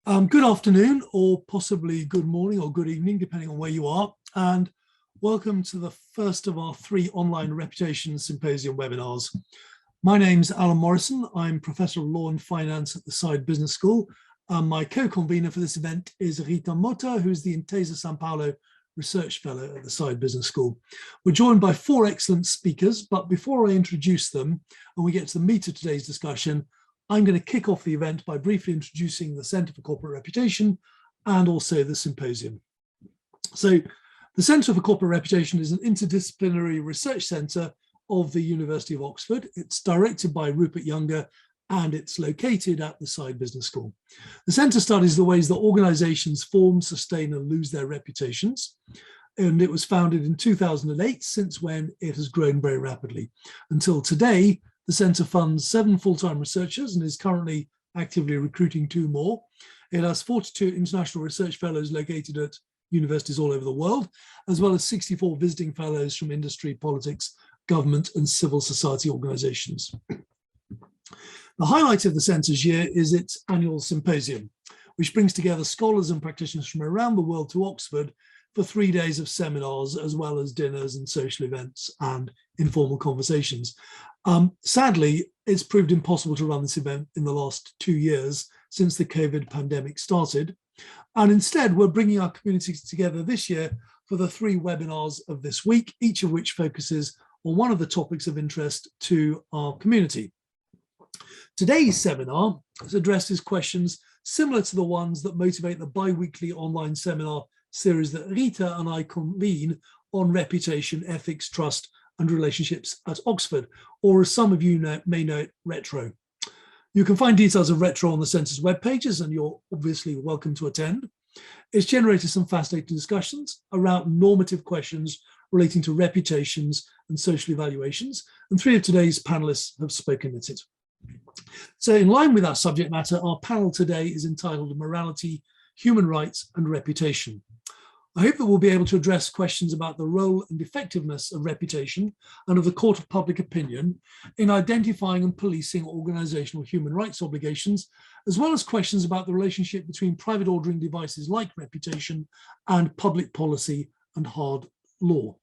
Good afternoon, or possibly good morning or good evening, depending on where you are, and welcome to the first of our 3 online Reputation Symposium webinars. My name's Alan Morrison. I'm Professor of Law and Finance at the Saïd Business School. My co-convener for this event is Rita Mota, who's the Intesa San Paulo Research Fellow at the Saïd Business School. We're joined by 4 excellent speakers, but before I introduce them and we get to the meat of today's discussion, I'm going to kick off the event by briefly introducing the Centre for Corporate Reputation and also the symposium. So the Centre for Corporate Reputation is an interdisciplinary research centre of the University of Oxford. It's directed by Rupert Younger and it's located at the Saïd Business School. The centre studies the ways that organisations form, sustain and lose their reputations. And it was founded in 2008, since when it has grown very rapidly. Until today, the centre funds 7 full-time researchers and is currently actively recruiting 2 more. It has 42 international research fellows located at universities all over the world, as well as 64 visiting fellows from industry, politics, government and civil society organisations. The highlight of the centre's year is its annual symposium, which brings together scholars and practitioners from around the world to Oxford for 3 days of seminars, as well as dinners and social events and informal conversations. Sadly, it's proved impossible to run this event in the last 2 years since the COVID pandemic started. And instead, we're bringing our communities together this year for the 3 webinars of this week, each of which focuses on one of the topics of interest to our community. Today's seminar addresses questions similar to the ones that motivate the bi-weekly online seminar series that Rita and I convene on reputation, ethics, trust, and relationships at Oxford, or as some of you may know it, Retro. You can find details of Retro on the Centre's web pages, and you're obviously welcome to attend. It's generated some fascinating discussions around normative questions relating to reputations and social evaluations, and 3 of today's panelists have spoken at it. So in line with our subject matter, our panel today is entitled Morality, Human Rights and Reputation. I hope that we'll be able to address questions about the role and effectiveness of reputation and of the court of public opinion in identifying and policing organisational human rights obligations, as well as questions about the relationship between private ordering devices like reputation and public policy and hard law.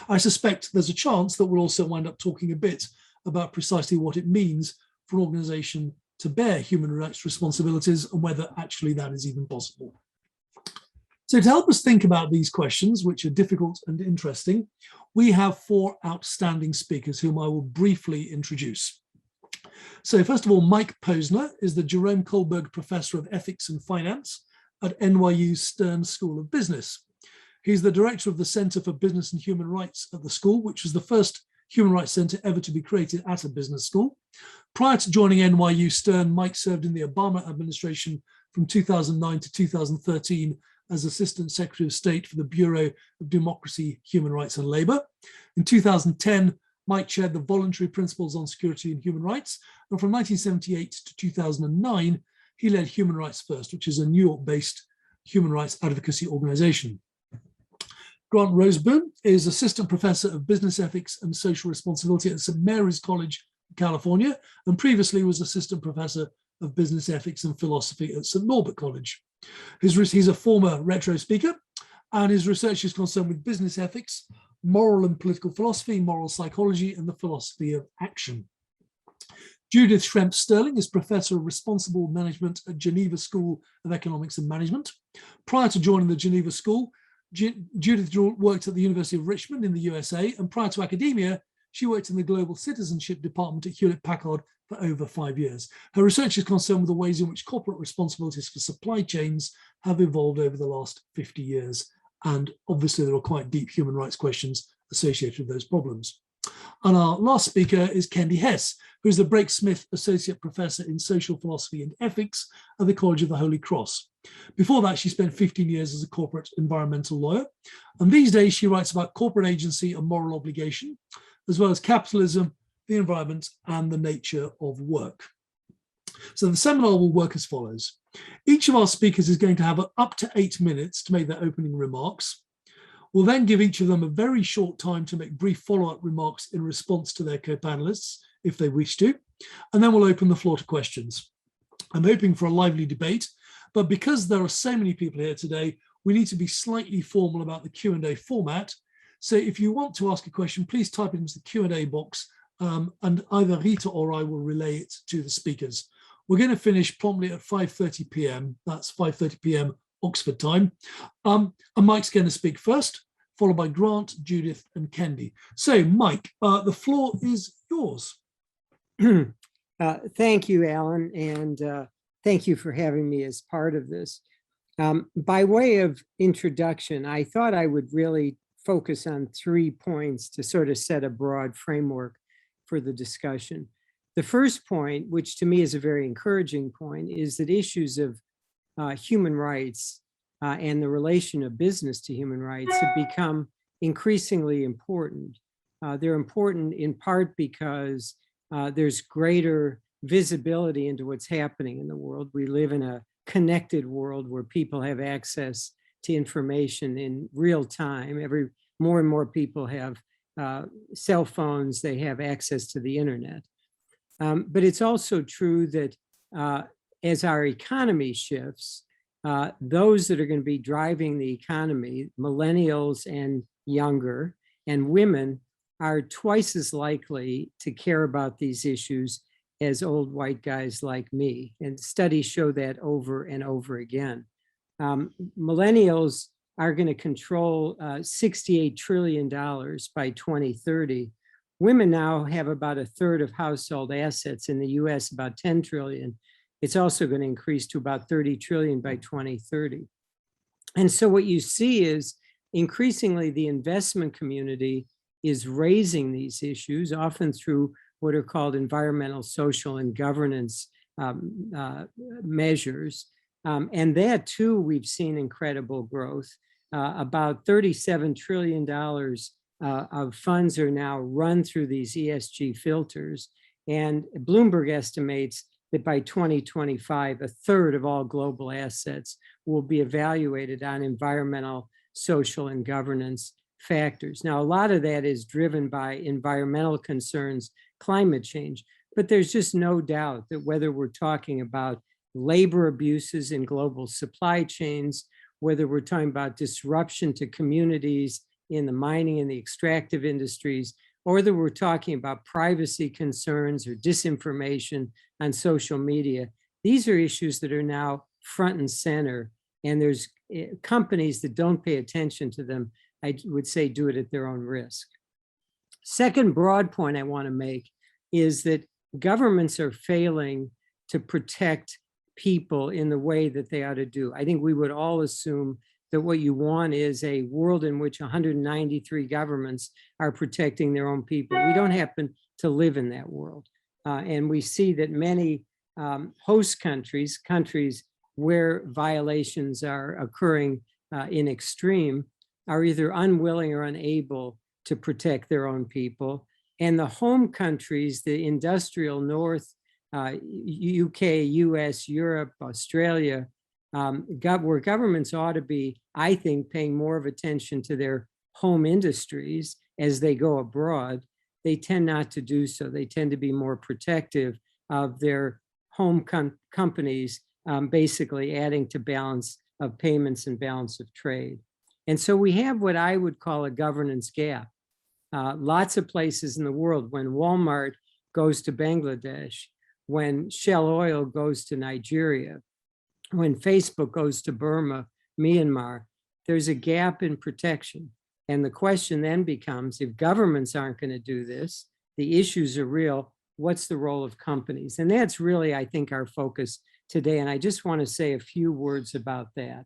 I suspect there's a chance that we'll also wind up talking a bit about precisely what it means for an organisation to bear human rights responsibilities and whether actually that is even possible. So to help us think about these questions, which are difficult and interesting, we have 4 outstanding speakers whom I will briefly introduce. So first of all, Mike Posner is the Jerome Kohlberg Professor of Ethics and Finance at NYU's Stern School of Business. He's the director of the Center for Business and Human Rights at the school, which was the first human rights center ever to be created at a business school. Prior to joining NYU Stern, Mike served in the Obama administration from 2009 to 2013 as Assistant Secretary of State for the Bureau of Democracy, Human Rights and Labor. In 2010, Mike chaired the Voluntary Principles on Security and Human Rights, and from 1978 to 2009, he led Human Rights First, which is a New York-based human rights advocacy organization. Grant Rozeboom is Assistant Professor of Business Ethics and Social Responsibility at St. Mary's College, California, and previously was Assistant Professor of Business Ethics and Philosophy at St. Norbert College. He's a former Retro speaker, and his research is concerned with business ethics, moral and political philosophy, moral psychology, and the philosophy of action. Judith Schrempf-Stirling is Professor of Responsible Management at Geneva School of Economics and Management. Prior to joining the Geneva School, Judith worked at the University of Richmond in the USA, and prior to academia, she worked in the Global Citizenship Department at Hewlett-Packard for over 5 years. Her research is concerned with the ways in which corporate responsibilities for supply chains have evolved over the last 50 years. And obviously there are quite deep human rights questions associated with those problems. And our last speaker is Kendy Hess, who is the Brake Smith Associate Professor in Social Philosophy and Ethics at the College of the Holy Cross. Before that, she spent 15 years as a corporate environmental lawyer. And these days she writes about corporate agency and moral obligation, as well as capitalism, the environment, and the nature of work. So the seminar will work as follows. Each of our speakers is going to have up to 8 minutes to make their opening remarks. We'll then give each of them a very short time to make brief follow-up remarks in response to their co-panelists, if they wish to, and then we'll open the floor to questions. I'm hoping for a lively debate, But because there are so many people here today, we need to be slightly formal about the Q&A format. So if you want to ask a question, please type it into the Q&A box and either Rita or I will relay it to the speakers. We're going to finish promptly at 5:30 p.m. That's 5:30 p.m. Oxford time. And Mike's going to speak first, followed by Grant, Judith, and Kendy. So, Mike, the floor is yours. Thank you, Alan, and thank you for having me as part of this. By way of introduction, I thought I would really focus on 3 points to sort of set a broad framework for the discussion. The first point, which to me is a very encouraging point, is that issues of human rights and the relation of business to human rights have become increasingly important. They're important in part because there's greater visibility into what's happening in the world. We live in a connected world where people have access to information in real time. More and more people have cell phones, they have access to the internet. But it's also true that as our economy shifts, those that are going to be driving the economy, millennials and younger, and women, are twice as likely to care about these issues as old white guys like me. And studies show that over and over again. Millennials are going to control $68 trillion by 2030. Women now have about a third of household assets in the US, about 10 trillion. It's also going to increase to about 30 trillion by 2030. And so what you see is increasingly the investment community is raising these issues, often through what are called environmental, social, and governance measures. And that too, we've seen incredible growth. About $37 trillion of funds are now run through these ESG filters. And Bloomberg estimates that by 2025, a third of all global assets will be evaluated on environmental, social, and governance factors. Now, a lot of that is driven by environmental concerns, climate change, but there's just no doubt that whether we're talking about labor abuses in global supply chains, whether we're talking about disruption to communities in the mining and the extractive industries, or that we're talking about privacy concerns or disinformation on social media, these are issues that are now front and center. And there's companies that don't pay attention to them, I would say, do it at their own risk. Second broad point I want to make is that governments are failing to protect people in the way that they ought to do. I think we would all assume that what you want is a world in which 193 governments are protecting their own people. We don't happen to live in that world. And we see that many host countries where violations are occurring in extreme, are either unwilling or unable to protect their own people. And the home countries, the industrial North, UK, US, Europe, Australia, where governments ought to be, I think, paying more of attention to their home industries as they go abroad, they tend not to do so. They tend to be more protective of their home companies, basically adding to balance of payments and balance of trade. And so we have what I would call a governance gap. Lots of places in the world, when Walmart goes to Bangladesh, when Shell Oil goes to Nigeria, when Facebook goes to Burma, Myanmar, there's a gap in protection. And the question then becomes, if governments aren't going to do this, the issues are real, what's the role of companies? And that's really, I think, our focus today. And I just want to say a few words about that.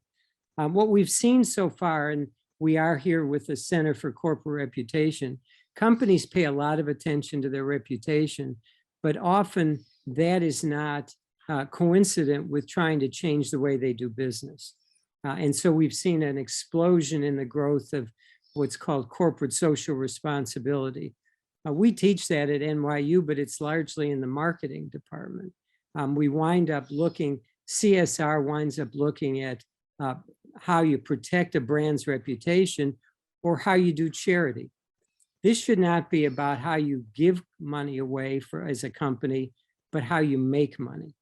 What we've seen so far, and we are here with the Center for Corporate Reputation, companies pay a lot of attention to their reputation, but often that is not coincident with trying to change the way they do business. And so we've seen an explosion in the growth of what's called corporate social responsibility. We teach that at NYU, but it's largely in the marketing department. We wind up looking, CSR winds up looking at how you protect a brand's reputation or how you do charity. This should not be about how you give money away as a company, but how you make money.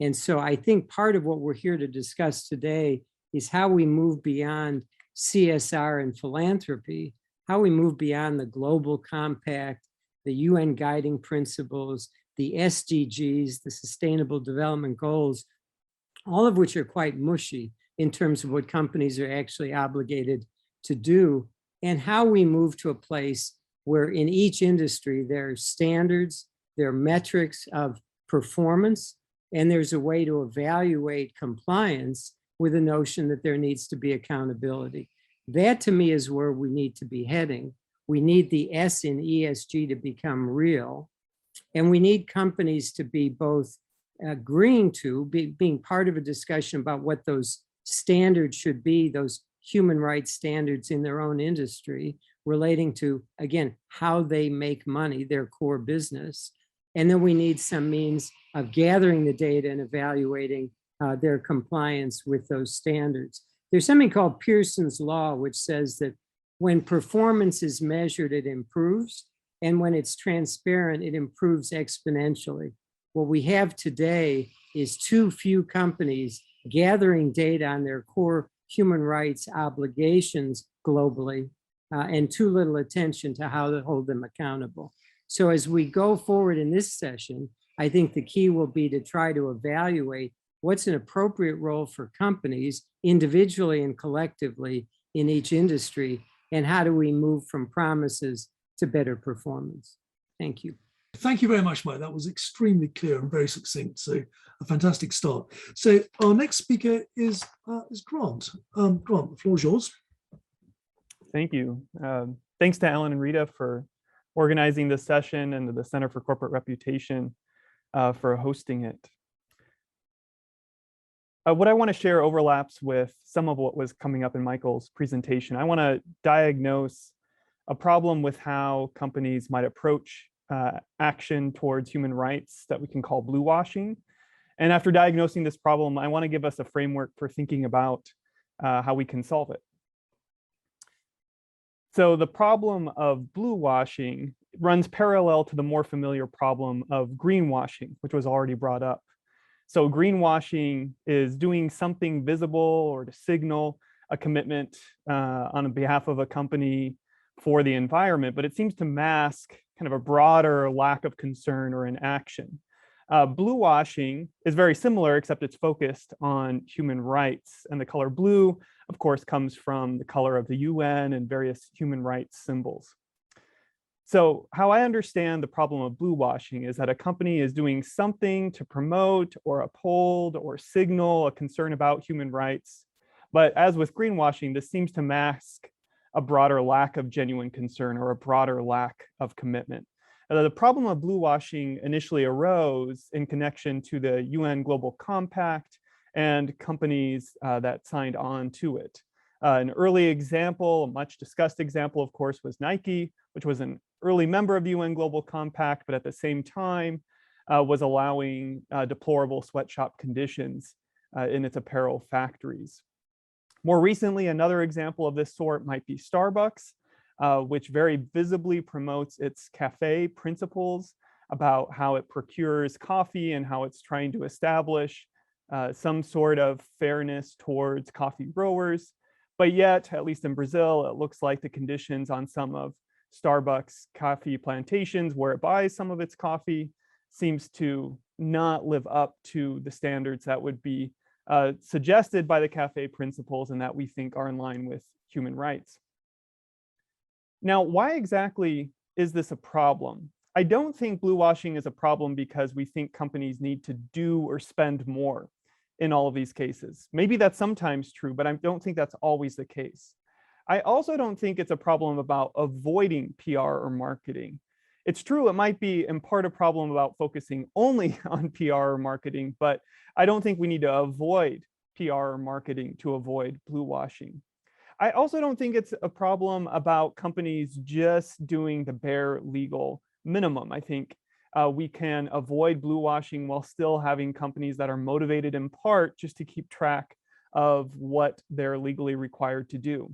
And so I think part of what we're here to discuss today is how we move beyond CSR and philanthropy, how we move beyond the global compact, the UN guiding principles, the SDGs, the Sustainable Development Goals, all of which are quite mushy in terms of what companies are actually obligated to do, and how we move to a place where in each industry there are standards, there are metrics of performance, and there's a way to evaluate compliance with the notion that there needs to be accountability. That to me is where we need to be heading. We need the S in ESG to become real, and we need companies to be both agreeing to, being part of a discussion about what those standards should be, those human rights standards in their own industry, relating to, again, how they make money, their core business. And then we need some means of gathering the data and evaluating their compliance with those standards. There's something called Pearson's Law, which says that when performance is measured, it improves. And when it's transparent, it improves exponentially. What we have today is too few companies gathering data on their core human rights obligations globally, and too little attention to how to hold them accountable. So as we go forward in this session, I think the key will be to try to evaluate what's an appropriate role for companies individually and collectively in each industry, and how do we move from promises to better performance. Thank you. Thank you very much, Mike. That was extremely clear and very succinct. So a fantastic start. So our next speaker is Grant. Grant, the floor is yours. Thank you. Thanks to Alan and Rita for organizing this session, and to the Center for Corporate Reputation for hosting it. What I want to share overlaps with some of what was coming up in Michael's presentation. I want to diagnose a problem with how companies might approach action towards human rights that we can call blue washing. And after diagnosing this problem, I want to give us a framework for thinking about how we can solve it. So the problem of blue washing runs parallel to the more familiar problem of greenwashing, which was already brought up. So greenwashing is doing something visible or to signal a commitment on behalf of a company for the environment, but it seems to mask kind of a broader lack of concern or inaction. Blue washing is very similar, except it's focused on human rights. And the color blue, of course, comes from the color of the UN and various human rights symbols. So how I understand the problem of blue washing is that a company is doing something to promote or uphold or signal a concern about human rights. But as with greenwashing, this seems to mask a broader lack of genuine concern or a broader lack of commitment. The problem of blue washing initially arose in connection to the UN Global Compact and companies that signed on to it. An early example, a much discussed example, of course, was Nike, which was an early member of the UN Global Compact, but at the same time was allowing deplorable sweatshop conditions in its apparel factories. More recently, another example of this sort might be Starbucks, which very visibly promotes its cafe principles about how it procures coffee and how it's trying to establish some sort of fairness towards coffee growers. But yet, at least in Brazil, it looks like the conditions on some of Starbucks coffee plantations where it buys some of its coffee seems to not live up to the standards that would be suggested by the cafe principles and that we think are in line with human rights. Now, why exactly is this a problem? I don't think blue washing is a problem because we think companies need to do or spend more in all of these cases. Maybe that's sometimes true, but I don't think that's always the case. I also don't think it's a problem about avoiding PR or marketing. It's true, it might be in part a problem about focusing only on PR or marketing, but I don't think we need to avoid PR or marketing to avoid blue washing. I also don't think it's a problem about companies just doing the bare legal minimum. I think we can avoid blue washing while still having companies that are motivated in part just to keep track of what they're legally required to do.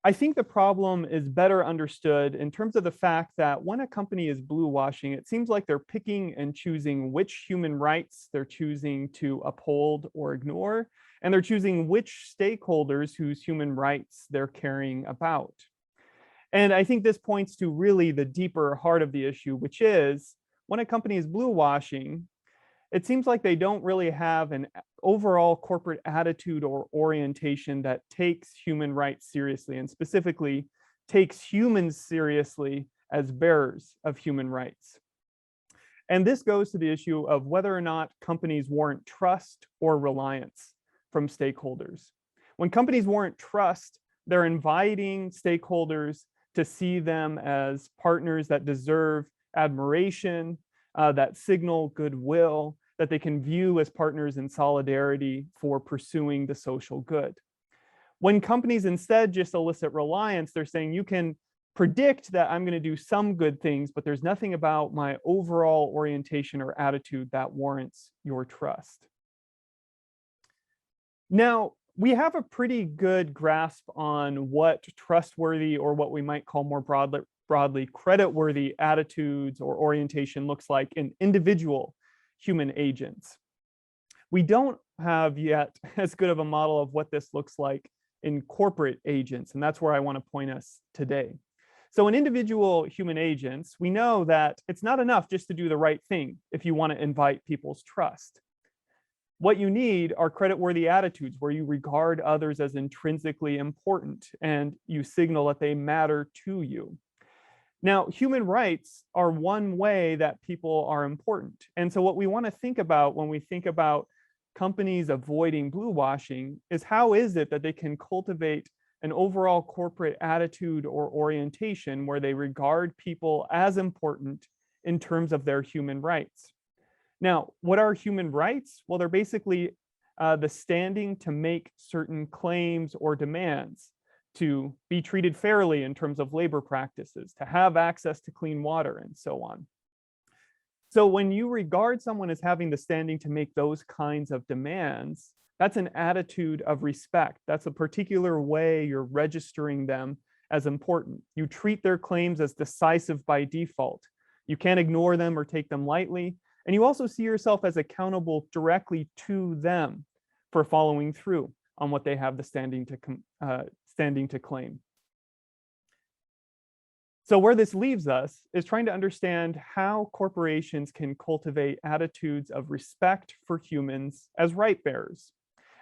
I think the problem is better understood in terms of the fact that when a company is blue washing, it seems like they're picking and choosing which human rights they're choosing to uphold or ignore, and they're choosing which stakeholders whose human rights they're caring about. And I think this points to really the deeper heart of the issue, which is when a company is blue washing, it seems like they don't really have an overall corporate attitude or orientation that takes human rights seriously, and specifically takes humans seriously as bearers of human rights. And this goes to the issue of whether or not companies warrant trust or reliance from stakeholders. When companies warrant trust, they're inviting stakeholders to see them as partners that deserve admiration, that signal goodwill, that they can view as partners in solidarity for pursuing the social good. When companies instead just elicit reliance, they're saying you can predict that I'm going to do some good things, but there's nothing about my overall orientation or attitude that warrants your trust. Now, we have a pretty good grasp on what trustworthy, or what we might call more broadly creditworthy attitudes or orientation looks like in individual human agents. We don't have yet as good of a model of what this looks like in corporate agents, and that's where I want to point us today. So in individual human agents, we know that it's not enough just to do the right thing if you want to invite people's trust. What you need are creditworthy attitudes where you regard others as intrinsically important and you signal that they matter to you. Now, human rights are one way that people are important. And so what we want to think about when we think about companies avoiding blue washing is how is it that they can cultivate an overall corporate attitude or orientation where they regard people as important in terms of their human rights. Now, what are human rights? Well, they're basically the standing to make certain claims or demands, to be treated fairly in terms of labor practices, to have access to clean water, and so on. So when you regard someone as having the standing to make those kinds of demands, that's an attitude of respect. That's a particular way you're registering them as important. You treat their claims as decisive by default. You can't ignore them or take them lightly. And you also see yourself as accountable directly to them for following through on what they have the standing to claim. So where this leaves us is trying to understand how corporations can cultivate attitudes of respect for humans as right bearers.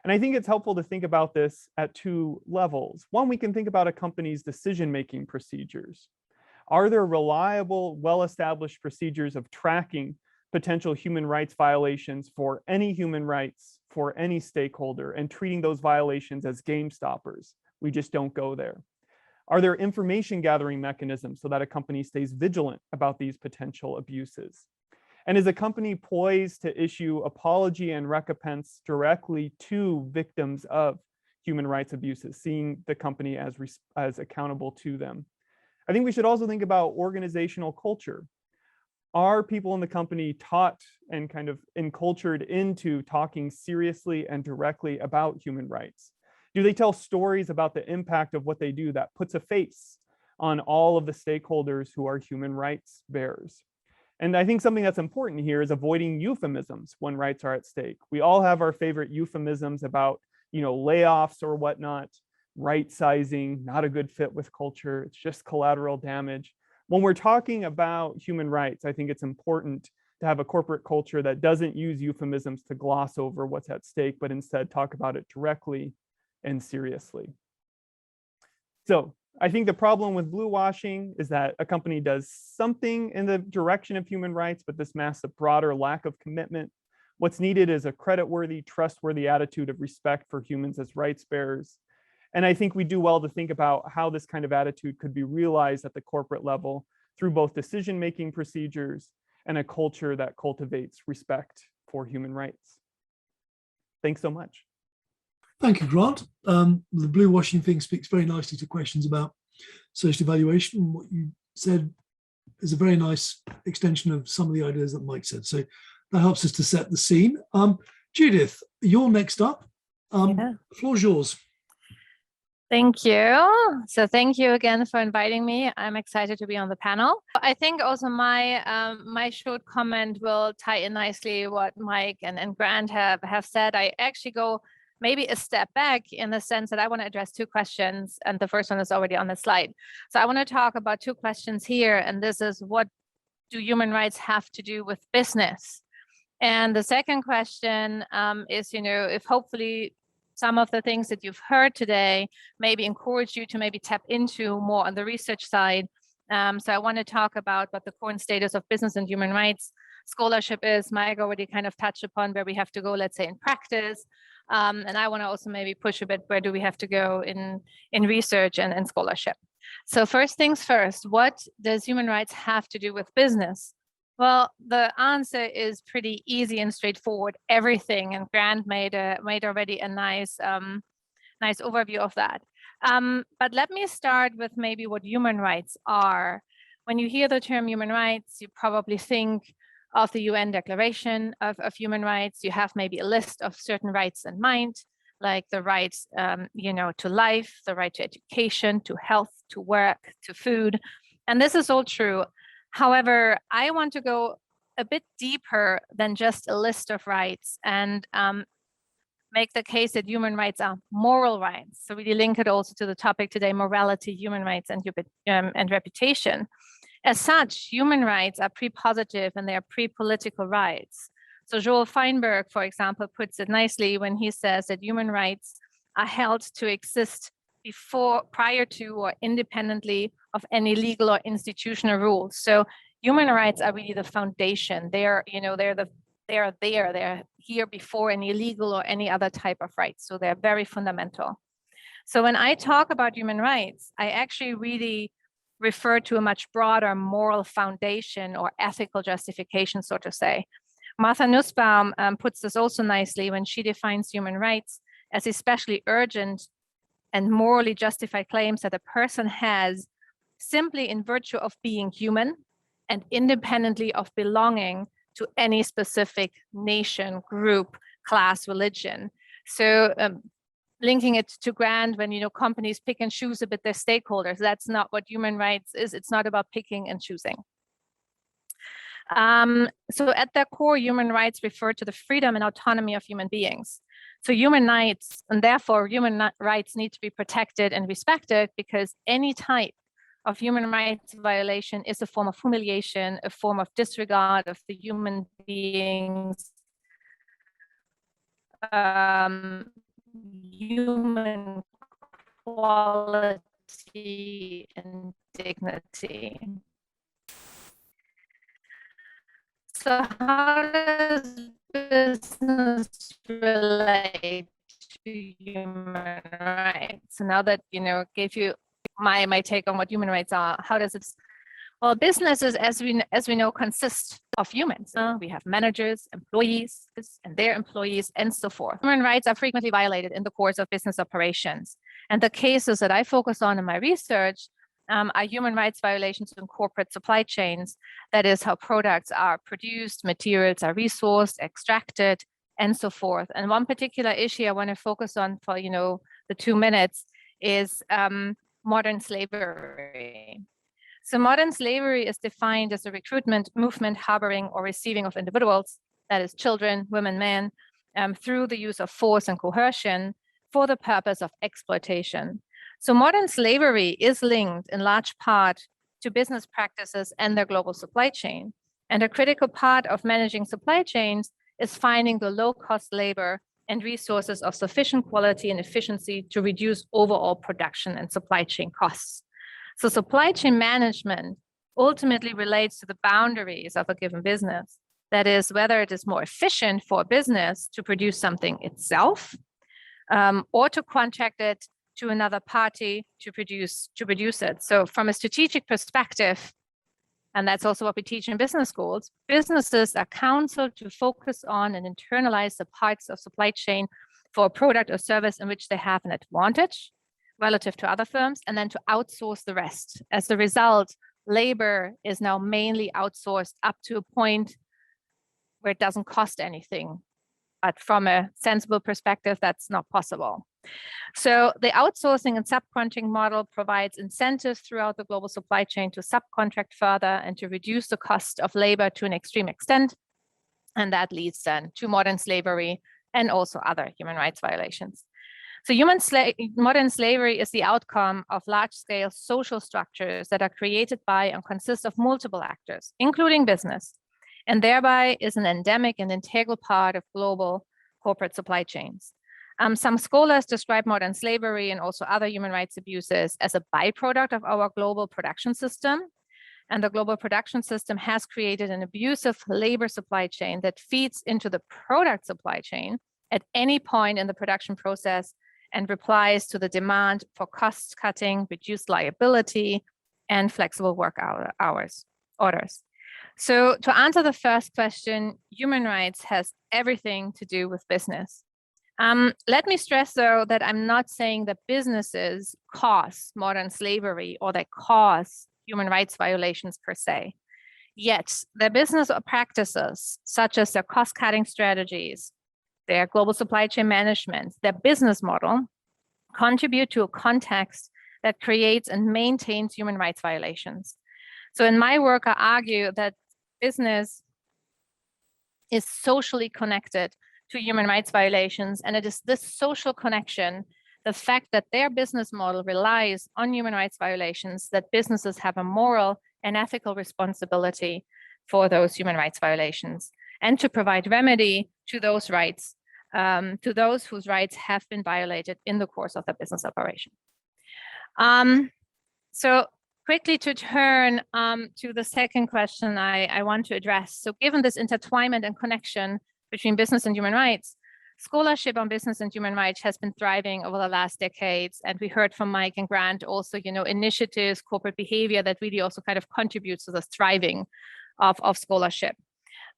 And I think it's helpful to think about this at two levels. One, we can think about a company's decision-making procedures. Are there reliable, well-established procedures of tracking potential human rights violations for any human rights, for any stakeholder, and treating those violations as game stoppers? We just don't go there. Are there information gathering mechanisms so that a company stays vigilant about these potential abuses? And is a company poised to issue apology and recompense directly to victims of human rights abuses, seeing the company as accountable to them? I think we should also think about organizational culture. Are people in the company taught and kind of encultured into talking seriously and directly about human rights? Do they tell stories about the impact of what they do that puts a face on all of the stakeholders who are human rights bearers? And I think something that's important here is avoiding euphemisms when rights are at stake. We all have our favorite euphemisms about, layoffs or whatnot, right sizing, not a good fit with culture. It's just collateral damage. When we're talking about human rights, I think it's important to have a corporate culture that doesn't use euphemisms to gloss over what's at stake, but instead talk about it directly and seriously. So I think the problem with blue washing is that a company does something in the direction of human rights, but this masks a broader lack of commitment. What's needed is a creditworthy, trustworthy attitude of respect for humans as rights bearers. And I think we do well to think about how this kind of attitude could be realized at the corporate level through both decision-making procedures and a culture that cultivates respect for human rights. Thanks so much. Thank you, Grant. The blue washing thing speaks very nicely to questions about social evaluation. What you said is a very nice extension of some of the ideas that Mike said. So that helps us to set the scene. Judith, you're next up. The floor's yours. Thank you. So thank you again for inviting me. I'm excited to be on the panel. I think also my short comment will tie in nicely what Mike and Grant have said. I actually go maybe a step back in the sense that I want to address two questions, and the first one is already on the slide. So I want to talk about two questions here, and this is, what do human rights have to do with business? And the second question is, if hopefully some of the things that you've heard today maybe encourage you to maybe tap into more on the research side. So I want to talk about what the current status of business and human rights scholarship is. Mike already kind of touched upon where we have to go, let's say, in practice. And I want to also maybe push a bit, where do we have to go in research and scholarship? So first things first, what does human rights have to do with business? Well, the answer is pretty easy and straightforward, everything. And Grant made already a nice overview of that. But let me start with maybe what human rights are. When you hear the term human rights, you probably think of the UN Declaration of Human Rights. You have maybe a list of certain rights in mind, like the right, to life, the right to education, to health, to work, to food. And this is all true. However, I want to go a bit deeper than just a list of rights and make the case that human rights are moral rights. So really link it also to the topic today, morality, human rights, and reputation. As such, human rights are pre-positive and they are pre-political rights. So Joel Feinberg, for example, puts it nicely when he says that human rights are held to exist prior to or independently of any legal or institutional rules. So human rights are really the foundation. They're here before any legal or any other type of rights. So they're very fundamental. So when I talk about human rights, I actually really refer to a much broader moral foundation or ethical justification, so to say. Martha Nussbaum puts this also nicely when she defines human rights as especially urgent and morally justified claims that a person has simply in virtue of being human and independently of belonging to any specific nation, group, class, religion. So linking it to Grant, when companies pick and choose a bit their stakeholders, that's not what human rights is. It's not about picking and choosing. So at their core, human rights refer to the freedom and autonomy of human beings. So human rights, and therefore human rights, need to be protected and respected, because any type of human rights violation is a form of humiliation, a form of disregard of the human being's human quality and dignity. So how does business relate to human rights? So now that gave you my take on what human rights are, how does it? Well, businesses, as we know, consist of humans. We have managers, employees, and their employees, and so forth. Human rights are frequently violated in the course of business operations, and the cases that I focus on in my research are human rights violations in corporate supply chains. That is how products are produced, materials are resourced, extracted, and so forth. And one particular issue I want to focus on for the 2 minutes is modern slavery. So modern slavery is defined as a recruitment, movement, harboring, or receiving of individuals, that is children, women, men, through the use of force and coercion for the purpose of exploitation. So modern slavery is linked in large part to business practices and their global supply chain. And a critical part of managing supply chains is finding the low-cost labor and resources of sufficient quality and efficiency to reduce overall production and supply chain costs. So supply chain management ultimately relates to the boundaries of a given business. That is, whether it is more efficient for a business to produce something itself, or to contract it to another party to produce it. So from a strategic perspective, and that's also what we teach in business schools, businesses are counseled to focus on and internalize the parts of supply chain for a product or service in which they have an advantage relative to other firms, and then to outsource the rest. As a result, labor is now mainly outsourced up to a point where it doesn't cost anything. But from a sensible perspective, that's not possible. So the outsourcing and subcontracting model provides incentives throughout the global supply chain to subcontract further and to reduce the cost of labor to an extreme extent. And that leads then to modern slavery and also other human rights violations. So modern slavery is the outcome of large-scale social structures that are created by and consist of multiple actors, including business, and thereby is an endemic and integral part of global corporate supply chains. Some scholars describe modern slavery and also other human rights abuses as a byproduct of our global production system. And the global production system has created an abusive labor supply chain that feeds into the product supply chain at any point in the production process and replies to the demand for cost cutting, reduced liability, and flexible work orders. So to answer the first question, human rights has everything to do with business. Let me stress, though, that I'm not saying that businesses cause modern slavery or they cause human rights violations per se. Yet, their business practices, such as their cost-cutting strategies, their global supply chain management, their business model, contribute to a context that creates and maintains human rights violations. So in my work, I argue that business is socially connected to human rights violations, and it is this social connection, the fact that their business model relies on human rights violations, that businesses have a moral and ethical responsibility for those human rights violations and to provide remedy to those rights, to those whose rights have been violated in the course of the business operation. So quickly to turn to the second question I want to address. So given this intertwinement and connection between business and human rights, scholarship on business and human rights has been thriving over the last decades. And we heard from Mike and Grant also, initiatives, corporate behavior that really also kind of contributes to the thriving of scholarship.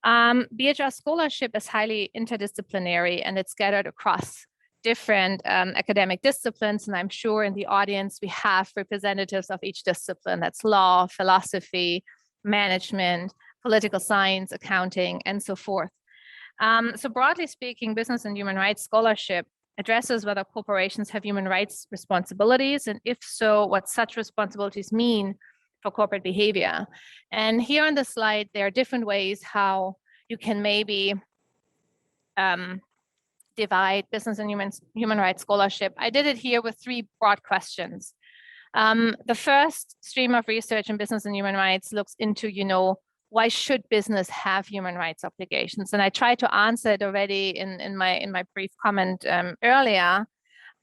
BHR scholarship is highly interdisciplinary and it's scattered across different academic disciplines. And I'm sure in the audience, we have representatives of each discipline. That's law, philosophy, management, political science, accounting, and so forth. So broadly speaking, business and human rights scholarship addresses whether corporations have human rights responsibilities, and if so, what such responsibilities mean for corporate behavior. And here on the slide, there are different ways how you can maybe divide business and human rights scholarship. I did it here with three broad questions. The first stream of research in business and human rights looks into, why should business have human rights obligations? And I tried to answer it already in my brief comment earlier.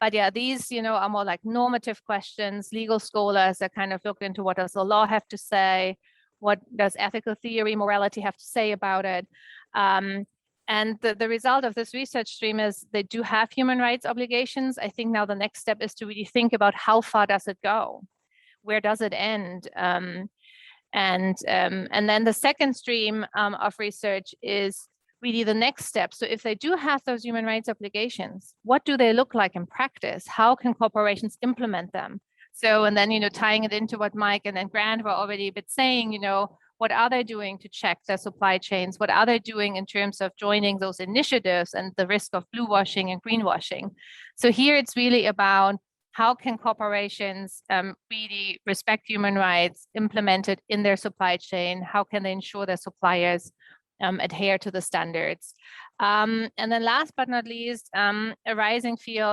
But yeah, these, are more like normative questions. Legal scholars that kind of looked into what does the law have to say? What does ethical theory, morality have to say about it? And the result of this research stream is they do have human rights obligations. I think now the next step is to really think about how far does it go? Where does it end? And then the second stream of research is really the next step. So if they do have those human rights obligations, what do they look like in practice? How can corporations implement them? So, and then, tying it into what Mike and then Grant were already a bit saying, what are they doing to check their supply chains? What are they doing in terms of joining those initiatives and the risk of blue washing and greenwashing? So here it's really about how can corporations really respect human rights, implement it in their supply chain? How can they ensure their suppliers adhere to the standards? And then last but not least, a rising stream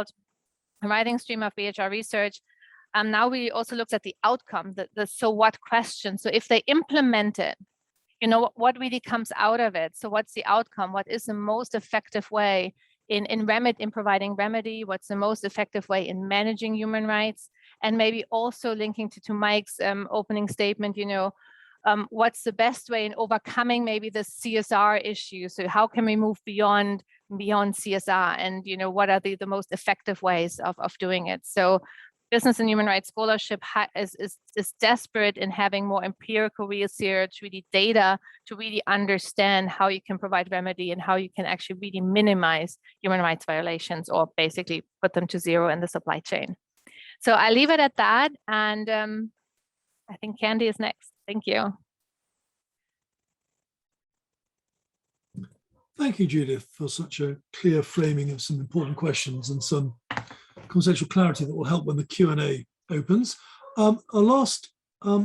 of BHR research. Now we also looked at the outcome, the so what question. So if they implement it, what really comes out of it? So what's the outcome? What is the most effective way in providing remedy? What's the most effective way in managing human rights? And maybe also linking to Mike's opening statement, what's the best way in overcoming maybe the CSR issue? So how can we move beyond CSR? And, what are the most effective ways of doing it? So business and human rights scholarship is desperate in having more empirical research, really data to really understand how you can provide remedy and how you can actually really minimize human rights violations or basically put them to zero in the supply chain. So I leave it at that. And I think Kendy is next. Thank you. Thank you, Judith, for such a clear framing of some important questions and some conceptual clarity that will help when the Q&A opens. Our last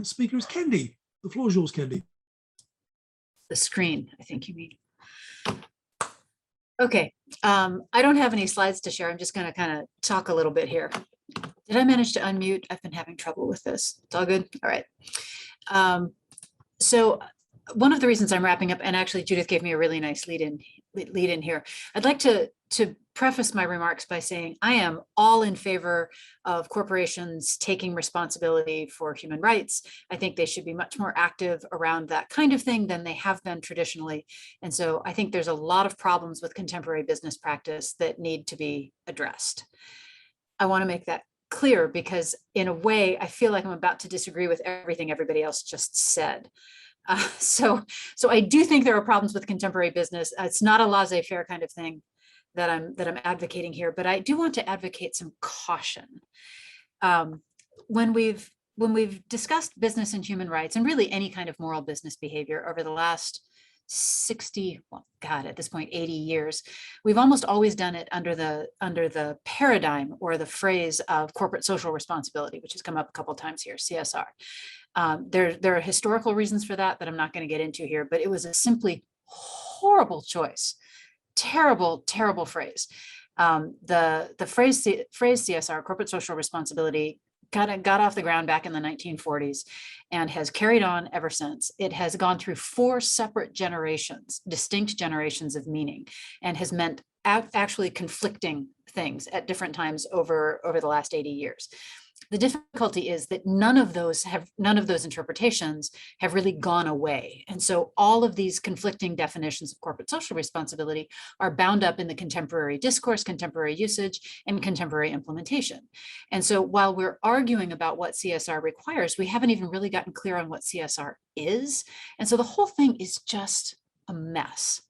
speaker is Kendy. The floor is yours, Kendy. The screen, I think you mean. Okay, I don't have any slides to share. I'm just going to kind of talk a little bit here. Did I manage to unmute? I've been having trouble with this. It's all good. All right. So one of the reasons I'm wrapping up, and actually Judith gave me a really nice lead in here. I'd like to preface my remarks by saying I am all in favor of corporations taking responsibility for human rights. I think they should be much more active around that kind of thing than they have been traditionally. And so I think there's a lot of problems with contemporary business practice that need to be addressed. I want to make that clear because in a way, I feel like I'm about to disagree with everything everybody else just said. So I do think there are problems with contemporary business. It's not a laissez-faire kind of thing that I'm advocating here, but I do want to advocate some caution. When we've discussed business and human rights and really any kind of moral business behavior over the last 60, well, God, at this point, 80 years, we've almost always done it under the paradigm or the phrase of corporate social responsibility, which has come up a couple of times here, CSR. There are historical reasons for that I'm not going to get into here, but it was a simply horrible choice. Terrible, terrible phrase. The phrase CSR, corporate social responsibility, kind of got off the ground back in the 1940s and has carried on ever since. It has gone through 4 separate generations, distinct generations of meaning, and has meant actually conflicting things at different times over the last 80 years. The difficulty is that none of those interpretations have really gone away. And so all of these conflicting definitions of corporate social responsibility are bound up in the contemporary discourse, contemporary usage, and contemporary implementation. And so while we're arguing about what CSR requires, we haven't even really gotten clear on what CSR is. And so the whole thing is just a mess.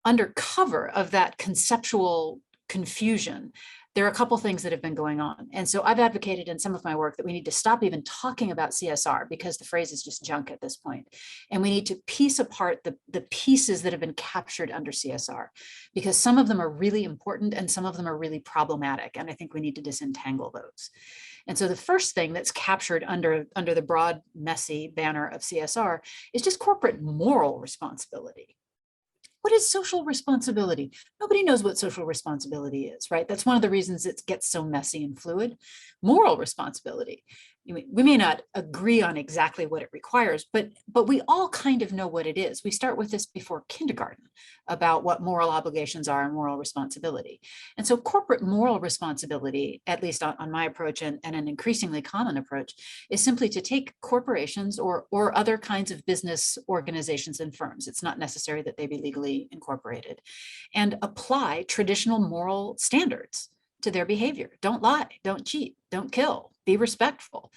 Under cover of that conceptual confusion, there are a couple things that have been going on. And so I've advocated in some of my work that we need to stop even talking about CSR because the phrase is just junk at this point. And we need to piece apart the pieces that have been captured under CSR because some of them are really important and some of them are really problematic. And I think we need to disentangle those. And so the first thing that's captured under the broad, messy banner of CSR is just corporate moral responsibility. What is social responsibility? Nobody knows what social responsibility is, right? That's one of the reasons it gets so messy and fluid. Moral responsibility. We may not agree on exactly what it requires, but we all kind of know what it is. We start with this before kindergarten about what moral obligations are and moral responsibility. And so corporate moral responsibility, at least on my approach and an increasingly common approach, is simply to take corporations or other kinds of business organizations and firms, it's not necessary that they be legally incorporated, and apply traditional moral standards to their behavior. Don't lie, don't cheat, don't kill, be respectful,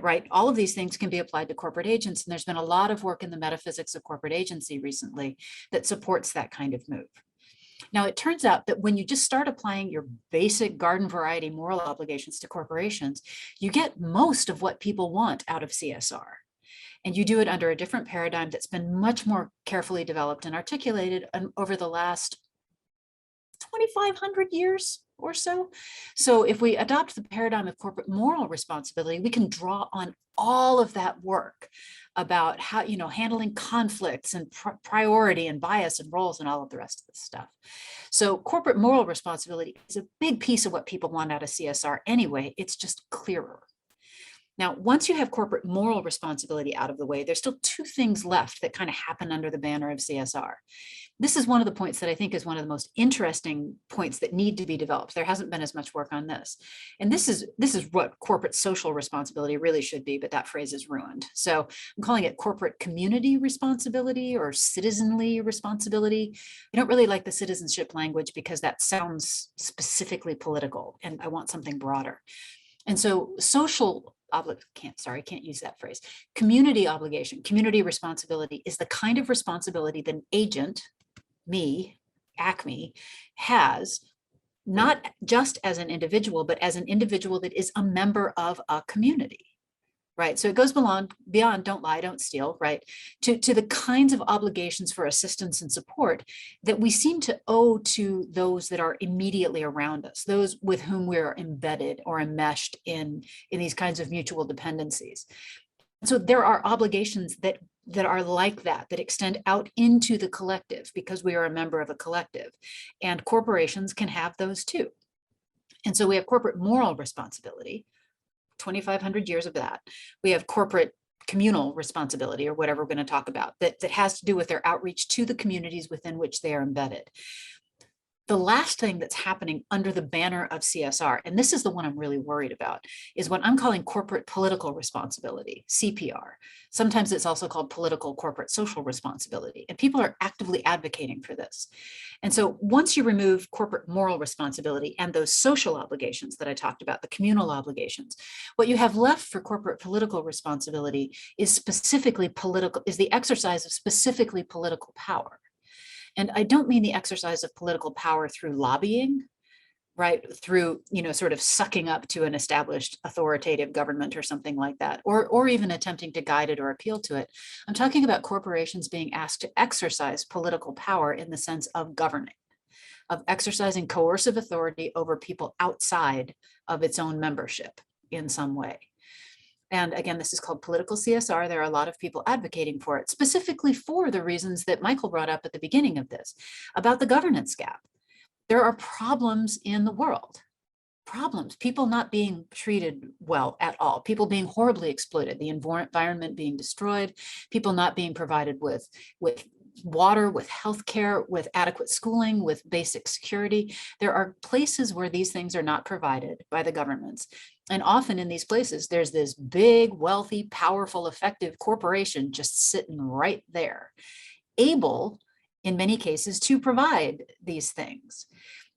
right? All of these things can be applied to corporate agents. And there's been a lot of work in the metaphysics of corporate agency recently that supports that kind of move. Now, it turns out that when you just start applying your basic garden variety moral obligations to corporations, you get most of what people want out of CSR. And you do it under a different paradigm that's been much more carefully developed and articulated over the last 2,500 years or so. So if we adopt the paradigm of corporate moral responsibility, we can draw on all of that work about how, handling conflicts and priority and bias and roles and all of the rest of this stuff. So corporate moral responsibility is a big piece of what people want out of CSR anyway. It's just clearer. Now, once you have corporate moral responsibility out of the way, there's still 2 things left that kind of happen under the banner of CSR. This is one of the points that I think is one of the most interesting points that need to be developed. There hasn't been as much work on this. And this is what corporate social responsibility really should be, but that phrase is ruined. So I'm calling it corporate community responsibility or citizenly responsibility. I don't really like the citizenship language because that sounds specifically political, and I want something broader. And so can't use that phrase. Community obligation, community responsibility is the kind of responsibility that an agent, me, Acme, has, not just as an individual, but as an individual that is a member of a community. right? So it goes beyond don't lie, don't steal, right? To the kinds of obligations for assistance and support that we seem to owe to those that are immediately around us, those with whom we're embedded or enmeshed in these kinds of mutual dependencies. So there are obligations that are like that extend out into the collective because we are a member of a collective, and corporations can have those too. And so we have corporate moral responsibility, 2,500 years of that. We have corporate communal responsibility, or whatever we're going to talk about, that has to do with their outreach to the communities within which they are embedded. The last thing that's happening under the banner of CSR, and this is the one I'm really worried about, is what I'm calling corporate political responsibility, CPR. Sometimes it's also called political corporate social responsibility, and people are actively advocating for this. And so once you remove corporate moral responsibility and those social obligations that I talked about, the communal obligations, what you have left for corporate political responsibility is specifically political, is the exercise of specifically political power. And I don't mean the exercise of political power through lobbying, right? Through, sort of sucking up to an established authoritative government or something like that, or even attempting to guide it or appeal to it. I'm talking about corporations being asked to exercise political power in the sense of governing, of exercising coercive authority over people outside of its own membership in some way. And again, this is called political CSR. There are a lot of people advocating for it, specifically for the reasons that Michael brought up at the beginning of this, about the governance gap. There are problems in the world, people not being treated well at all, people being horribly exploited, the environment being destroyed, people not being provided with water, with healthcare, with adequate schooling, with basic security. There are places where these things are not provided by the governments. And often in these places, there's this big, wealthy, powerful, effective corporation just sitting right there, able, in many cases, to provide these things.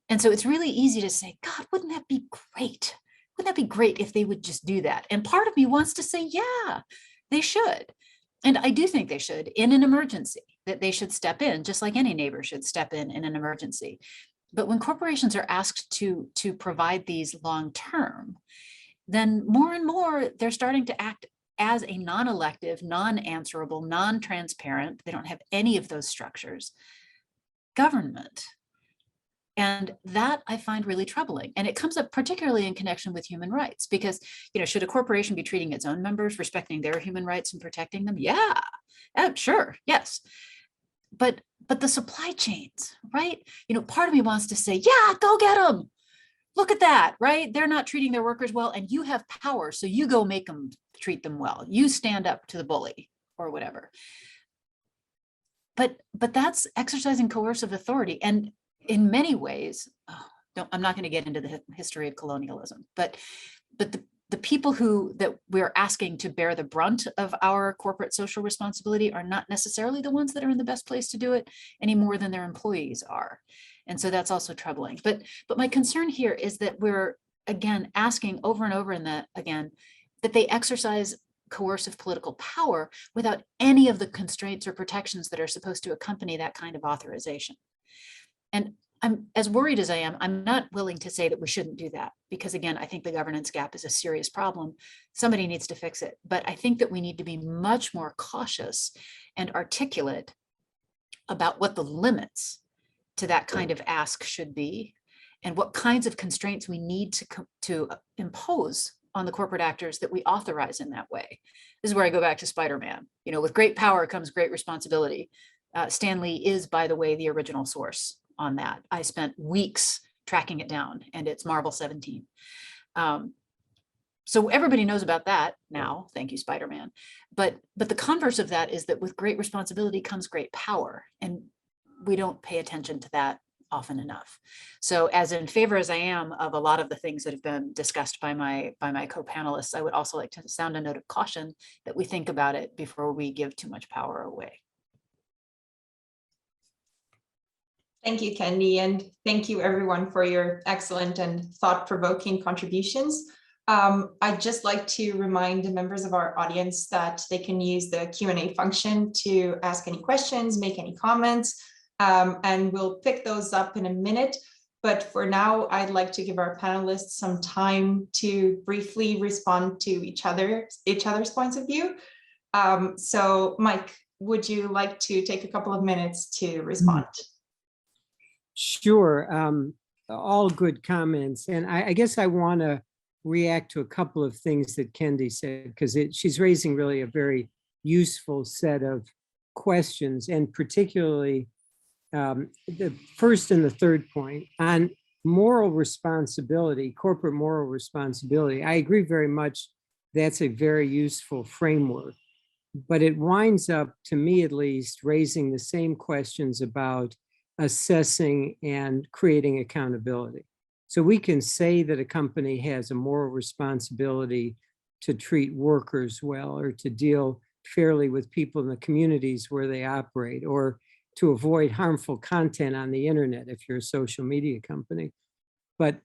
And so it's really easy to say, God, wouldn't that be great? Wouldn't that be great if they would just do that? And part of me wants to say, yeah, they should. And I do think they should in an emergency, that they should step in, just like any neighbor should step in an emergency. But when corporations are asked to provide these long-term, then more and more they're starting to act as a non-elective, non-answerable, non-transparent, they don't have any of those structures, government. And that I find really troubling. And it comes up particularly in connection with human rights, because, should a corporation be treating its own members, respecting their human rights and protecting them? Yeah, sure, yes. But the supply chains, right? Part of me wants to say, yeah, go get them. Look at that, right? They're not treating their workers well, and you have power, so you go make them treat them well. You stand up to the bully or whatever. But that's exercising coercive authority, and in many ways, I'm not going to get into the history of colonialism, but the people that we're asking to bear the brunt of our corporate social responsibility are not necessarily the ones that are in the best place to do it any more than their employees are. And so that's also troubling. But my concern here is that we're, again, asking over and over that they exercise coercive political power without any of the constraints or protections that are supposed to accompany that kind of authorization. And I'm as worried as I am, I'm not willing to say that we shouldn't do that, because again, I think the governance gap is a serious problem. Somebody needs to fix it. But I think that we need to be much more cautious and articulate about what the limits to that kind of ask should be, and what kinds of constraints we need to impose on the corporate actors that we authorize in that way. This is where I go back to Spider-Man. With great power comes great responsibility. Stan Lee is, by the way, the original source on that. I spent weeks tracking it down, and it's Marvel 17. So everybody knows about that now. Thank you, Spider-Man. But the converse of that is that with great responsibility comes great power, and we don't pay attention to that often enough. So as in favor as I am of a lot of the things that have been discussed by my co-panelists, I would also like to sound a note of caution that we think about it before we give too much power away. Thank you, Kendy, and thank you everyone for your excellent and thought-provoking contributions. I'd just like to remind the members of our audience that they can use the Q&A function to ask any questions, make any comments, and we'll pick those up in a minute. But for now, I'd like to give our panelists some time to briefly respond to each other's points of view. So Mike, would you like to take a couple of minutes to respond? Sure, all good comments. And I guess I want to react to a couple of things that Kendy said, because she's raising really a very useful set of questions, and particularly the first and the third point on moral responsibility, corporate moral responsibility. I agree very much that's a very useful framework, but it winds up, to me at least, raising the same questions about assessing and creating accountability. So we can say that a company has a moral responsibility to treat workers well, or to deal fairly with people in the communities where they operate, or to avoid harmful content on the internet if you're a social media company. But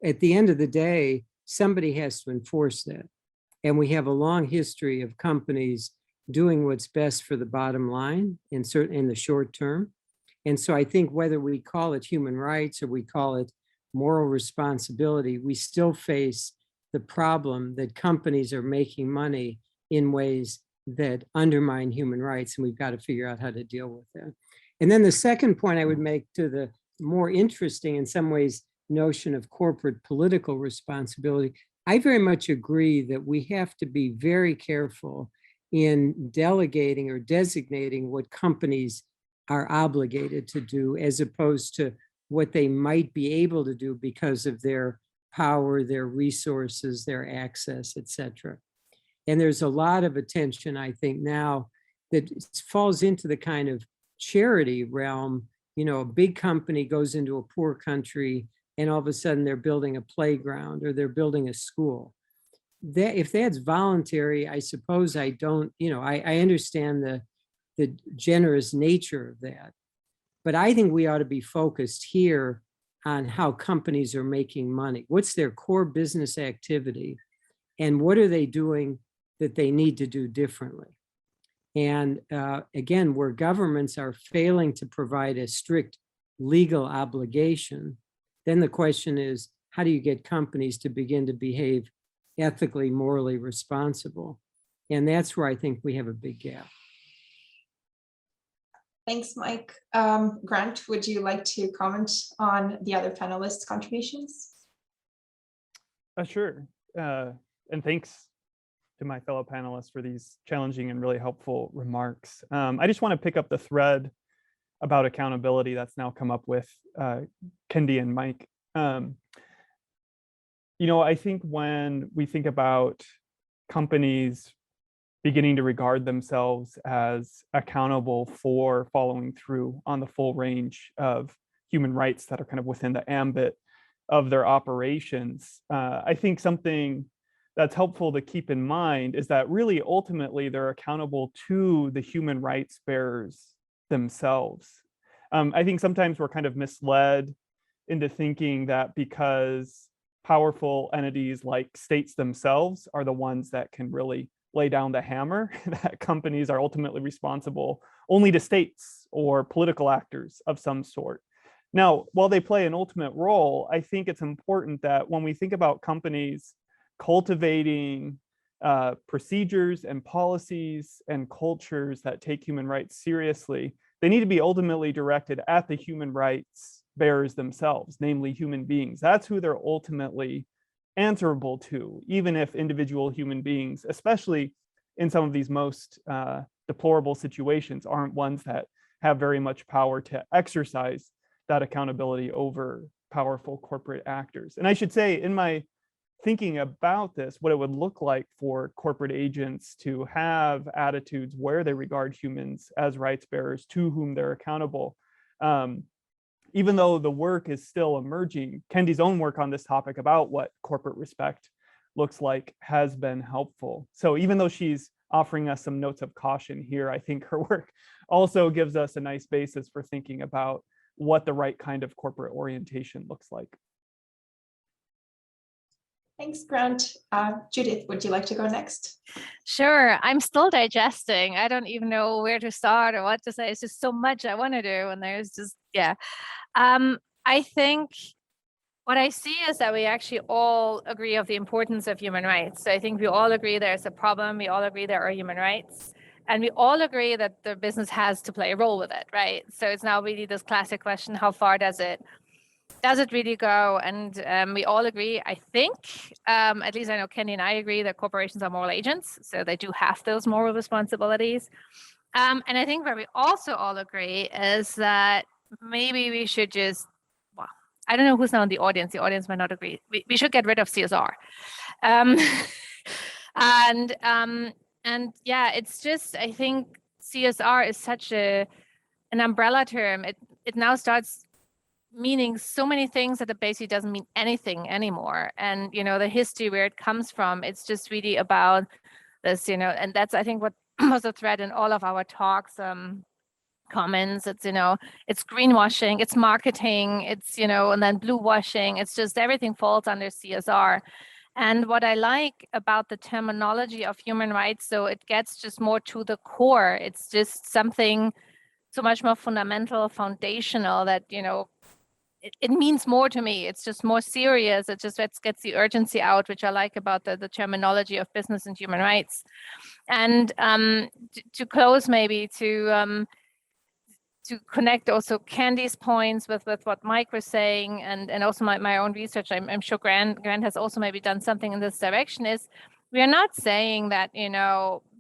at the end of the day, somebody has to enforce that. And we have a long history of companies doing what's best for the bottom line in the short term. And so I think whether we call it human rights or we call it moral responsibility, we still face the problem that companies are making money in ways that undermine human rights, and we've got to figure out how to deal with that. And then the second point I would make to the more interesting, in some ways, notion of corporate political responsibility, I very much agree that we have to be very careful in delegating or designating what companies are obligated to do, as opposed to what they might be able to do because of their power, their resources, their access, et cetera. And there's a lot of attention, I think, now that falls into the kind of charity realm. You know, a big company goes into a poor country and all of a sudden they're building a playground or they're building a school. That, if that's voluntary, I suppose I don't, I understand the generous nature of that. But I think we ought to be focused here on how companies are making money. What's their core business activity? And what are they doing that they need to do differently? And again, where governments are failing to provide a strict legal obligation, then the question is, how do you get companies to begin to behave ethically, morally responsible? And that's where I think we have a big gap. Thanks, Mike. Grant, would you like to comment on the other panelists' contributions? Sure. And thanks to my fellow panelists for these challenging and really helpful remarks. I just want to pick up the thread about accountability that's now come up with Kendy and Mike. I think when we think about companies beginning to regard themselves as accountable for following through on the full range of human rights that are kind of within the ambit of their operations, I think something that's helpful to keep in mind is that really ultimately they're accountable to the human rights bearers themselves. I think sometimes we're kind of misled into thinking that because powerful entities like states themselves are the ones that can really lay down the hammer, that companies are ultimately responsible only to states or political actors of some sort. Now, while they play an ultimate role, I think it's important that when we think about companies cultivating procedures and policies and cultures that take human rights seriously, they need to be ultimately directed at the human rights bearers themselves, namely human beings. That's who they're ultimately answerable to, even if individual human beings, especially in some of these most deplorable situations, aren't ones that have very much power to exercise that accountability over powerful corporate actors. And I should say, in my thinking about this, what it would look like for corporate agents to have attitudes where they regard humans as rights bearers to whom they're accountable. Even though the work is still emerging, Kendy's own work on this topic about what corporate respect looks like has been helpful. So even though she's offering us some notes of caution here, I think her work also gives us a nice basis for thinking about what the right kind of corporate orientation looks like. Thanks, Grant. Judith, would you like to go next? Sure. I'm still digesting. I don't even know where to start or what to say. It's just so much I want to do. And there's just, yeah. I think what I see is that we actually all agree of the importance of human rights. So I think we all agree there's a problem. We all agree there are human rights. And we all agree that the business has to play a role with it, right? So it's now really this classic question, how far does it really go? And we all agree, I think, at least I know Kendy and I agree that corporations are moral agents. So they do have those moral responsibilities. And I think where we also all agree is that maybe we should just, well, I don't know who's now in the audience. The audience might not agree. We should get rid of CSR. And yeah, it's just, I think CSR is such an umbrella term. It now starts meaning so many things that it basically doesn't mean anything anymore. And, the history where it comes from, it's just really about this, and that's, I think, what was a thread in all of our talks, comments. It's, it's greenwashing, it's marketing, it's, and then blue washing. It's just everything falls under CSR. And what I like about the terminology of human rights, so it gets just more to the core. It's just something so much more fundamental, foundational that, it means more to me. It's just more serious. It just gets the urgency out, which I like about the terminology of business and human rights. And to close, maybe to connect also Kendy's points with what Mike was saying, and also my own research. I'm sure Grant has also maybe done something in this direction. Is we are not saying that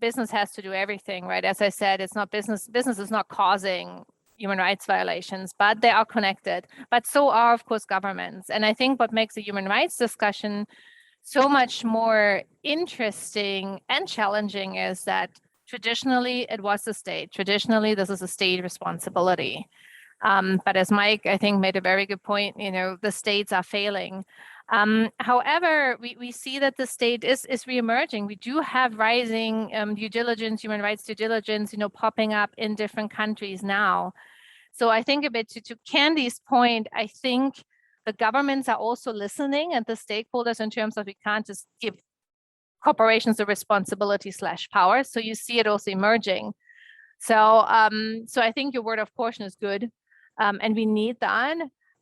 business has to do everything, right? As I said, it's not business. Business is not causing human rights violations, but they are connected. But so are, of course, governments. And I think what makes the human rights discussion so much more interesting and challenging is that traditionally it was the state. Traditionally, this is a state responsibility. But as Mike, I think, made a very good point, the states are failing. However, we see that the state is reemerging. We do have rising due diligence, human rights due diligence, popping up in different countries now. So I think a bit to Kendy's point, I think the governments are also listening, and the stakeholders, in terms of we can't just give corporations the responsibility / power. So you see it also emerging. So I think your word of caution is good, and we need that.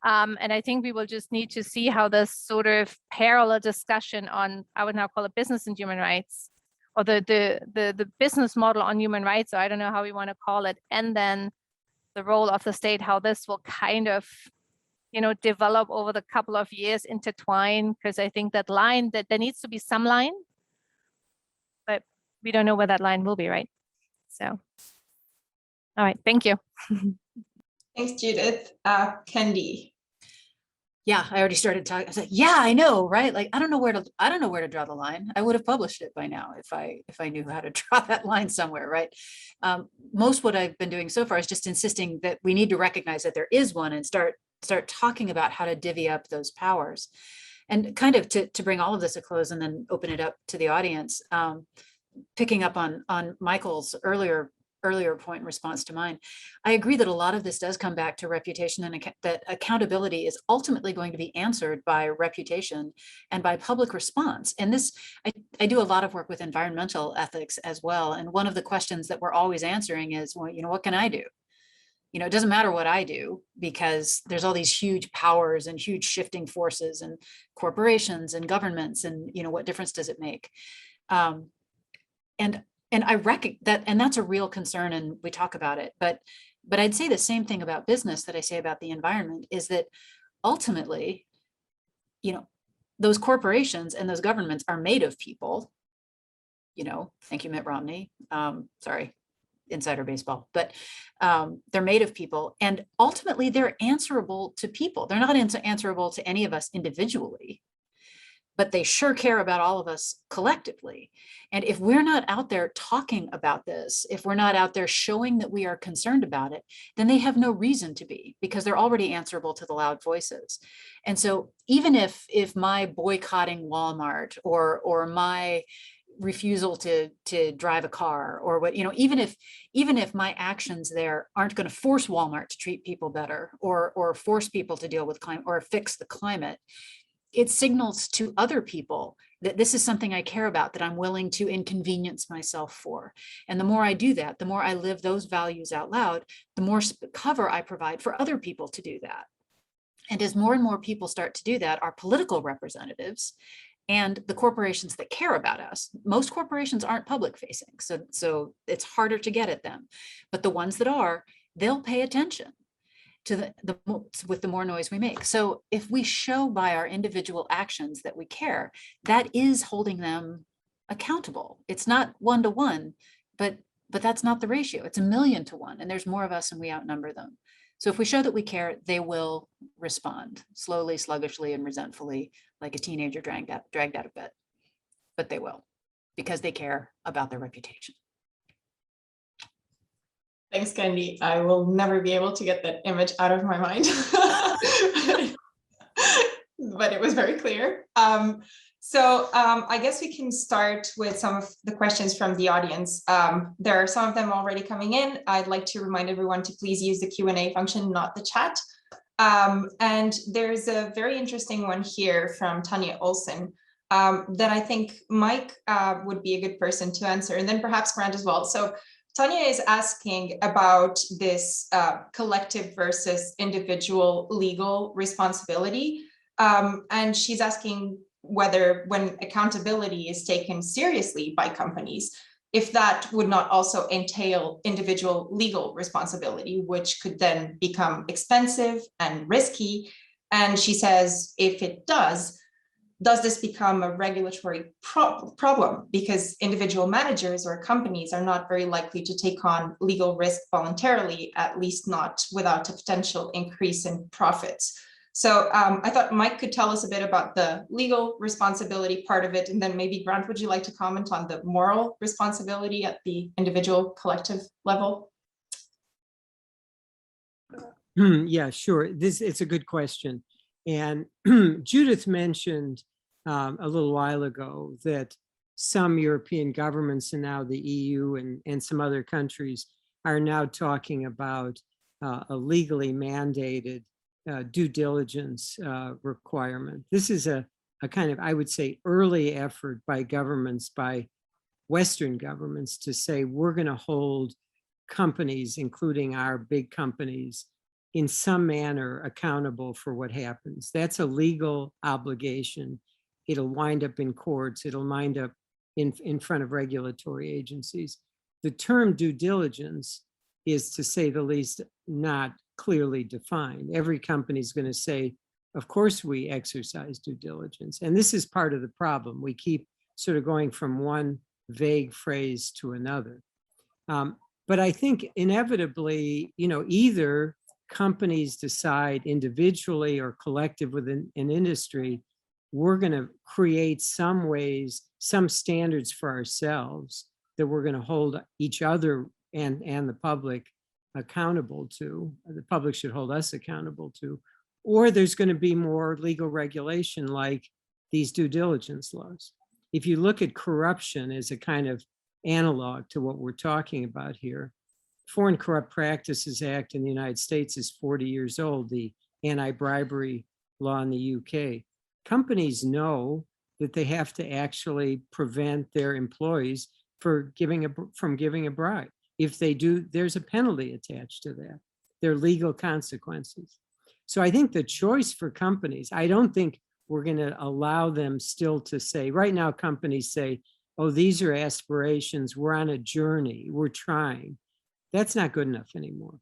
And I think we will just need to see how this sort of parallel discussion on, I would now call it business and human rights, or the business model on human rights, or I don't know how we want to call it, and then the role of the state, how this will kind of, develop over the couple of years, intertwine, because I think that line, that there needs to be some line, but we don't know where that line will be, right? So, all right, thank you. Thanks, Judith. Kendy. Yeah, I already started talking. I was like, yeah, I know, right? Like, I don't know where to draw the line. I would have published it by now if I knew how to draw that line somewhere, right? Most what I've been doing so far is just insisting that we need to recognize that there is one and start talking about how to divvy up those powers. And kind of to bring all of this to close and then open it up to the audience, picking up on Michael's earlier point in response to mine, I agree that a lot of this does come back to reputation, and that accountability is ultimately going to be answered by reputation and by public response. And this, I do a lot of work with environmental ethics as well. And one of the questions that we're always answering is, well, what can I do? It doesn't matter what I do, because there's all these huge powers and huge shifting forces and corporations and governments, and what difference does it make? And I reckon that, and that's a real concern, and we talk about it, but I'd say the same thing about business that I say about the environment, is that ultimately, those corporations and those governments are made of people. Thank you, Mitt Romney. Sorry, insider baseball, but they're made of people, and ultimately they're answerable to people. They're not answerable to any of us individually, but they sure care about all of us collectively. And if we're not out there talking about this, if we're not out there showing that we are concerned about it, then they have no reason to be, because they're already answerable to the loud voices. And so even if my boycotting Walmart or my refusal to drive a car, or what, even if my actions there aren't going to force Walmart to treat people better, or force people to deal with climate or fix the climate, it signals to other people that this is something I care about, that I'm willing to inconvenience myself for. And the more I do that, the more I live those values out loud, the more cover I provide for other people to do that. And as more and more people start to do that, our political representatives and the corporations that care about us, most corporations aren't public facing, so it's harder to get at them. But the ones that are, they'll pay attention to with the more noise we make. So if we show by our individual actions that we care, that is holding them accountable. It's not 1-to-1, but that's not the ratio. It's 1,000,000 to 1, and there's more of us and we outnumber them. So if we show that we care, they will respond slowly, sluggishly, and resentfully, like a teenager dragged out of bed. But they will, because they care about their reputation. Thanks, Kendy. I will never be able to get that image out of my mind. But it was very clear. So I guess we can start with some of the questions from the audience. There are some of them already coming in. I'd like to remind everyone to please use the Q&A function, not the chat. And there's a very interesting one here from Tanya Olson that I think Mike would be a good person to answer, and then perhaps Grant as well. So Tanya is asking about this collective versus individual legal responsibility. And she's asking whether when accountability is taken seriously by companies, if that would not also entail individual legal responsibility, which could then become expensive and risky. And she says, if it does this become a regulatory problem? Because individual managers or companies are not very likely to take on legal risk voluntarily, at least not without a potential increase in profits. So I thought Mike could tell us a bit about the legal responsibility part of it. And then maybe Grant, would you like to comment on the moral responsibility at the individual collective level? Yeah, sure. It's a good question. And Judith mentioned a little while ago that some European governments and now the EU and some other countries are now talking about a legally mandated due diligence requirement. This is a kind of, I would say, early effort by governments, by Western governments, to say we're going to hold companies, including our big companies, in some manner accountable for what happens. That's a legal obligation. It'll wind up in courts. It'll wind up in front of regulatory agencies. The term due diligence is, to say the least, not clearly defined. Every company is going to say, of course we exercise due diligence. And this is part of the problem. We keep sort of going from one vague phrase to another. But I think inevitably, either companies decide individually or collective within an industry, we're going to create some ways, some standards for ourselves that we're going to hold each other and the public accountable to. The public should hold us accountable to. Or there's going to be more legal regulation like these due diligence laws. If you look at corruption as a kind of analog to what we're talking about here, Foreign Corrupt Practices Act in the United States is 40 years old, the anti-bribery law in the UK. Companies know that they have to actually prevent their employees from giving a bribe. If they do, there's a penalty attached to that. There are legal consequences. So I think the choice for companies, I don't think we're going to allow them still to say, right now companies say, oh, these are aspirations, we're on a journey, we're trying. That's not good enough anymore.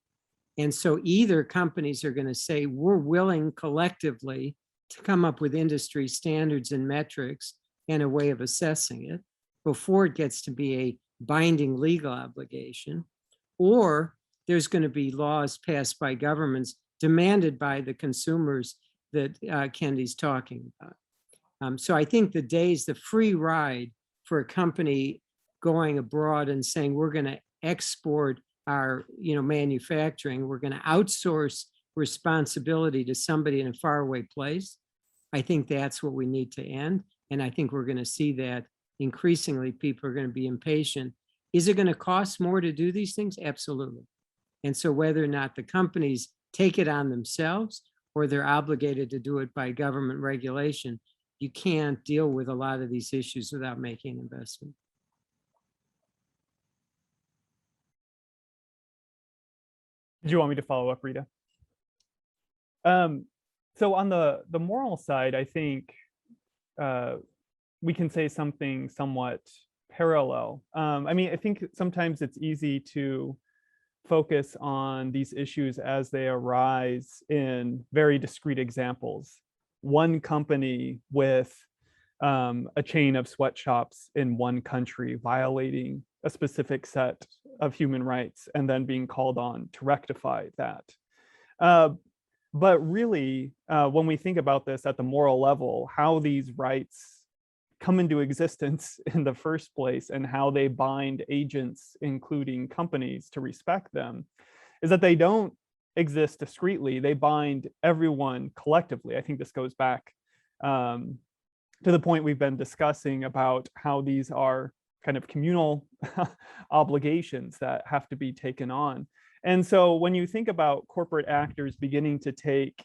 And so either companies are going to say, we're willing collectively to come up with industry standards and metrics and a way of assessing it before it gets to be a binding legal obligation, or there's going to be laws passed by governments demanded by the consumers that Kendy's talking about. So I think the free ride for a company going abroad and saying we're going to export our manufacturing, we're going to outsource responsibility to somebody in a faraway place, I think that's what we need to end. And I think we're going to see that increasingly people are going to be impatient. Is it going to cost more to do these things? Absolutely. And so whether or not the companies take it on themselves or they're obligated to do it by government regulation, you can't deal with a lot of these issues without making an investment. Did you want me to follow up, Rita? So on the moral side, I think we can say something somewhat parallel. I mean, I think sometimes it's easy to focus on these issues as they arise in very discrete examples. One company with a chain of sweatshops in one country violating a specific set of human rights and then being called on to rectify that. But really, when we think about this at the moral level, how these rights come into existence in the first place and how they bind agents, including companies, to respect them, is that they don't exist discreetly. They bind everyone collectively. I think this goes back to the point we've been discussing about how these are kind of communal obligations that have to be taken on. And so when you think about corporate actors beginning to take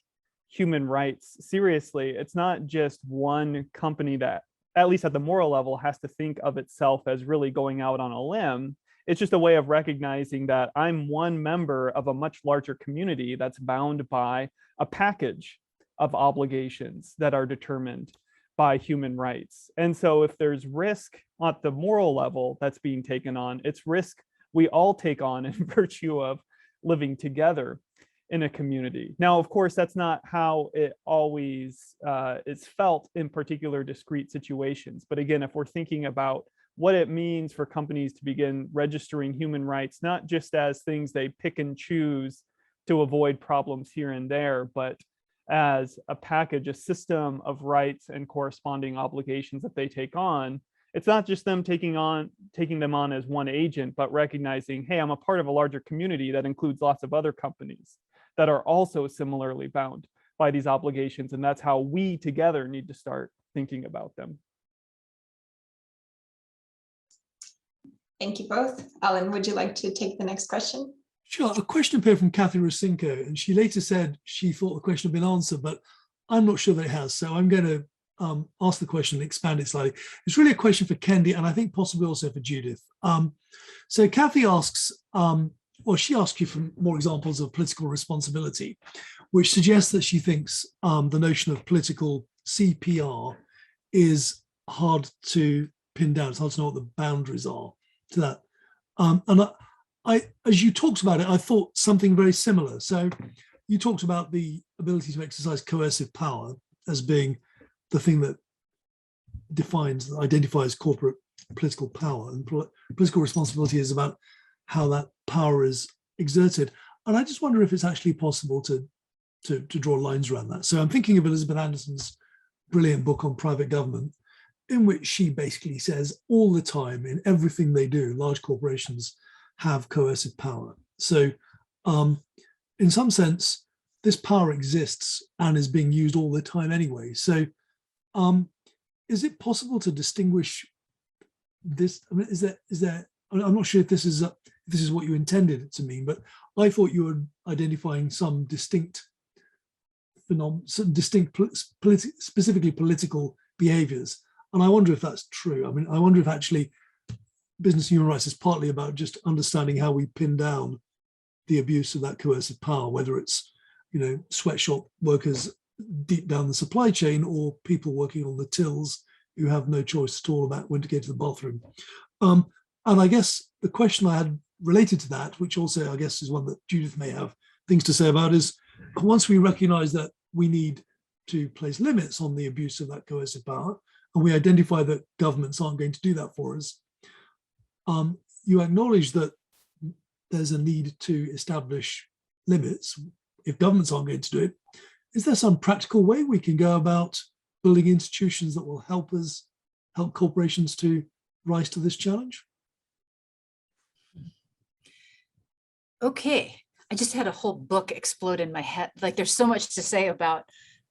human rights seriously, it's not just one company that, at least at the moral level, has to think of itself as really going out on a limb. It's just a way of recognizing that I'm one member of a much larger community that's bound by a package of obligations that are determined by human rights. And so if there's risk at the moral level that's being taken on, it's risk we all take on in virtue of living together in a community. Now, of course, that's not how it always is felt in particular discrete situations. But again, if we're thinking about what it means for companies to begin registering human rights, not just as things they pick and choose to avoid problems here and there, but as a package, a system of rights and corresponding obligations that they take on, it's not just them taking them on as one agent, but recognizing, hey, I'm a part of a larger community that includes lots of other companies that are also similarly bound by these obligations. And that's how we together need to start thinking about them. Thank you both. Alan, would you like to take the next question? Sure. A question appeared from Kathy Rosinko, and she later said she thought the question had been answered, but I'm not sure that it has. So I'm going to ask the question and expand it slightly. It's really a question for Kendy, and I think possibly also for Judith. So Kathy asks, well, she asked you for more examples of political responsibility, which suggests that she thinks the notion of political CPR is hard to pin down. It's hard to know what the boundaries are to that. And I, as you talked about it, I thought something very similar. So you talked about the ability to exercise coercive power as being the thing that identifies corporate political power, and political responsibility is about how that power is exerted. And I just wonder if it's actually possible to draw lines around that. So I'm thinking of Elizabeth Anderson's brilliant book on private government, in which she basically says all the time in everything they do, large corporations have coercive power. So in some sense, this power exists and is being used all the time anyway. So is it possible to distinguish this? I mean, is there, I'm not sure if this is what you intended it to mean, but I thought you were identifying some distinct specifically political behaviors. And I wonder if that's true. I mean, I wonder if actually business and human rights is partly about just understanding how we pin down the abuse of that coercive power, whether it's, sweatshop workers deep down the supply chain or people working on the tills who have no choice at all about when to go to the bathroom. And I guess the question I had related to that, which also I guess is one that Judith may have things to say about, is once we recognize that we need to place limits on the abuse of that coercive power, and we identify that governments aren't going to do that for us, you acknowledge that there's a need to establish limits if governments aren't going to do it. Is there some practical way we can go about building institutions that will help corporations to rise to this challenge? Okay, I just had a whole book explode in my head. Like there's so much to say about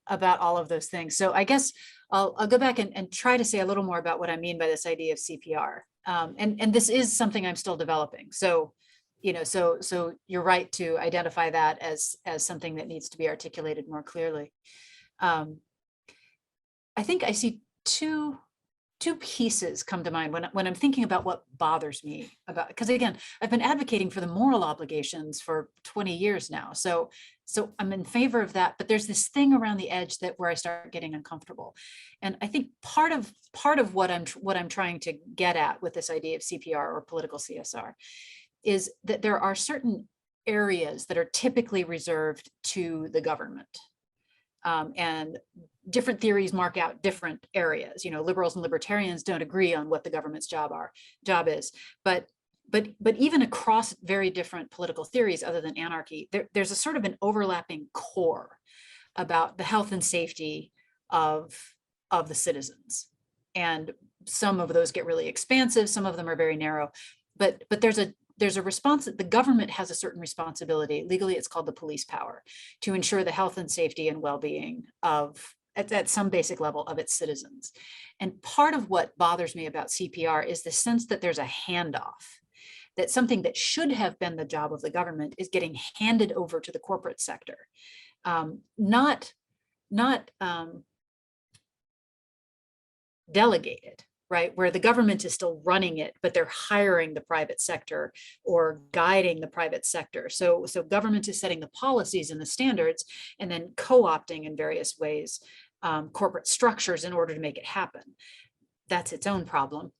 all of those things. So I guess I'll go back and try to say a little more about what I mean by this idea of CPR. And this is something I'm still developing. So, so you're right to identify that as something that needs to be articulated more clearly. I think I see two two pieces come to mind when I'm thinking about what bothers me about, because again, I've been advocating for the moral obligations for 20 years now. So I'm in favor of that, but there's this thing around the edge that where I start getting uncomfortable. And I think part of what I'm trying to get at with this idea of CPR or political CSR is that there are certain areas that are typically reserved to the government. And different theories mark out different areas. You know, liberals and libertarians don't agree on what the government's job is, but even across very different political theories other than anarchy, there's a sort of an overlapping core about the health and safety of the citizens. And some of those get really expansive, some of them are very narrow, but there's a response that the government has a certain responsibility. Legally, it's called the police power to ensure the health and safety and well-being at some basic level of its citizens. And part of what bothers me about CPR is the sense that there's a handoff, that something that should have been the job of the government is getting handed over to the corporate sector. Not delegated, right? Where the government is still running it, but they're hiring the private sector or guiding the private sector. So government is setting the policies and the standards and then co-opting in various ways corporate structures in order to make it happen. That's its own problem.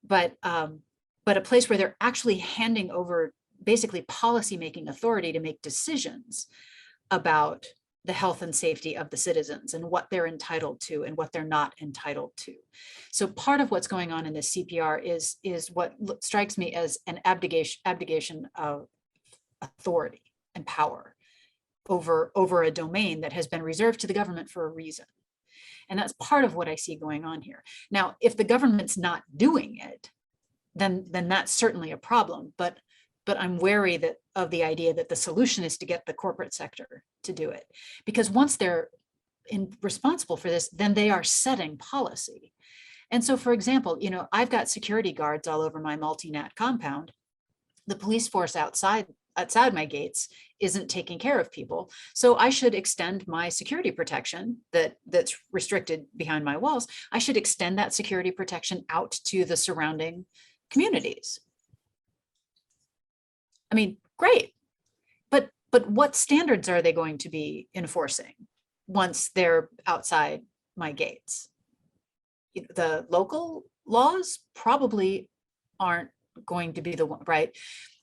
But a place where they're actually handing over basically policy-making authority to make decisions about the health and safety of the citizens and what they're entitled to and what they're not entitled to. So part of what's going on in this CPR is what strikes me as an abdication of authority and power over a domain that has been reserved to the government for a reason. And that's part of what I see going on here. Now, if the government's not doing it, then that's certainly a problem. But I'm wary of the idea that the solution is to get the corporate sector to do it. Because once they're responsible for this, then they are setting policy. And so, for example, you know, I've got security guards all over my multi-nat compound. The police force outside my gates isn't taking care of people. So I should extend my security protection that's restricted behind my walls. I should extend that security protection out to the surrounding communities. I mean, great, but what standards are they going to be enforcing once they're outside my gates? The local laws probably aren't going to be the one, right?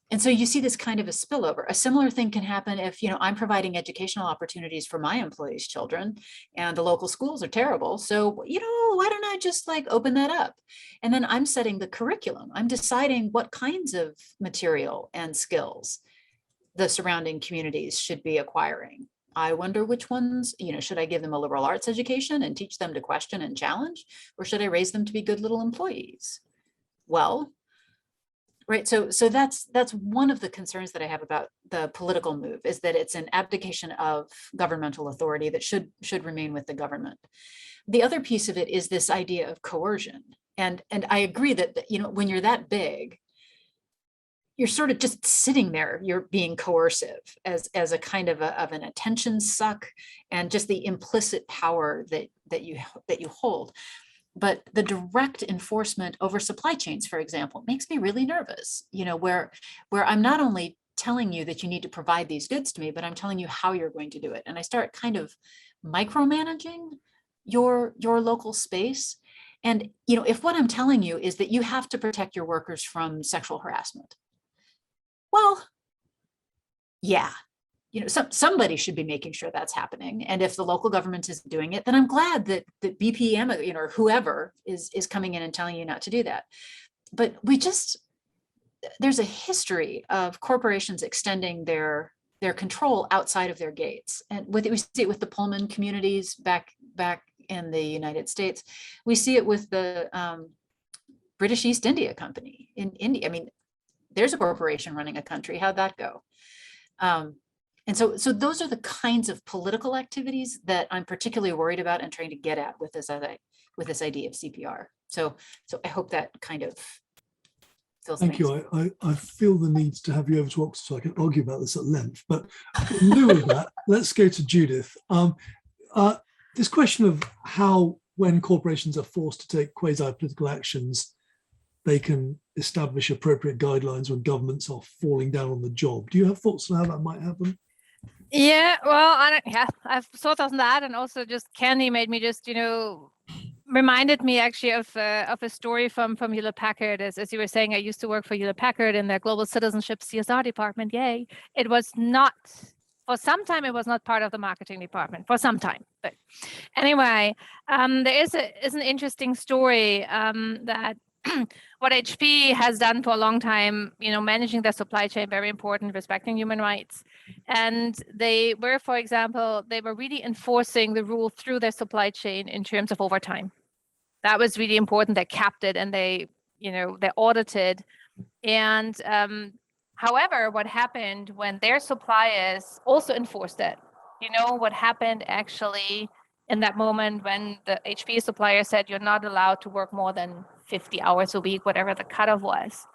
And so you see this kind of a spillover. A similar thing can happen if, you know, I'm providing educational opportunities for my employees' children and the local schools are terrible. So, you know, why don't I just like open that up? And then I'm setting the curriculum. I'm deciding what kinds of material and skills the surrounding communities should be acquiring. I wonder which ones, you know, should I give them a liberal arts education and teach them to question and challenge, or should I raise them to be good little employees? Well, right. So that's one of the concerns that I have about the political move, is that it's an abdication of governmental authority that should remain with the government. The other piece of it is this idea of coercion. And I agree that, you know, when you're that big, you're sort of just sitting there, you're being coercive as a kind of an attention suck and just the implicit power that you hold. But the direct enforcement over supply chains, for example, makes me really nervous, you know, where I'm not only telling you that you need to provide these goods to me, but I'm telling you how you're going to do it. And I start kind of micromanaging your local space. And, you know, if what I'm telling you is that you have to protect your workers from sexual harassment, well, yeah. You know, somebody should be making sure that's happening. And if the local government isn't doing it, then I'm glad that BPM, you know, or whoever is coming in and telling you not to do that. But there's a history of corporations extending their control outside of their gates. And we see it with the Pullman communities back in the United States. We see it with the British East India Company in India. I mean, there's a corporation running a country. How'd that go? And so those are the kinds of political activities that I'm particularly worried about and trying to get at with this idea of CPR. So I hope that kind of fills. Thank you. I feel the need to have you over to Oxford so I can argue about this at length. But in lieu of that, let's go to Judith. This question of how when corporations are forced to take quasi-political actions, they can establish appropriate guidelines when governments are falling down on the job. Do you have thoughts on how that might happen? Yeah, well, I've thought on that, and also just Kendy made me just, reminded me actually of a story from Hewlett Packard. As you were saying, I used to work for Hewlett Packard in their global citizenship CSR department. Yay! It was not, for some time, it was not part of the marketing department for some time. But anyway, there is an interesting story that. What HP has done for a long time, managing their supply chain, very important, respecting human rights. And they were, for example, they were really enforcing the rule through their supply chain in terms of overtime. That was really important. They capped it and they audited. And however, what happened when their suppliers also enforced it? What happened actually in that moment when the HP supplier said you're not allowed to work more than 50 hours a week, whatever the cutoff was.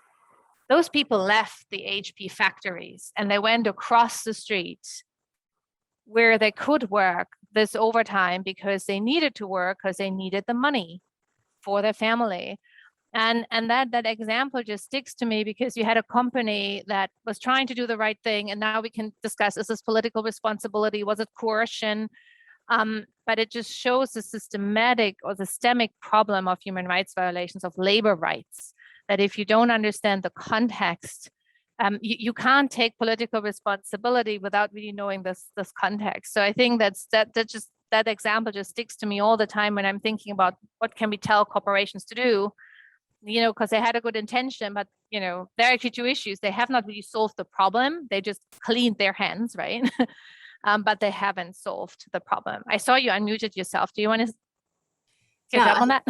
Those people left the HP factories and they went across the street where they could work this overtime because they needed to work, because they needed the money for their family. And that example just sticks to me because you had a company that was trying to do the right thing. And now we can discuss, is this political responsibility? Was it coercion? But it just shows the systemic problem of human rights violations, of labor rights, that if you don't understand the context, you can't take political responsibility without really knowing this context. So I think that example just sticks to me all the time when I'm thinking about what can we tell corporations to do, because they had a good intention, but there are actually two issues. They have not really solved the problem. They just cleaned their hands, right? But they haven't solved the problem. I saw you unmuted yourself. Do you want to get up on that?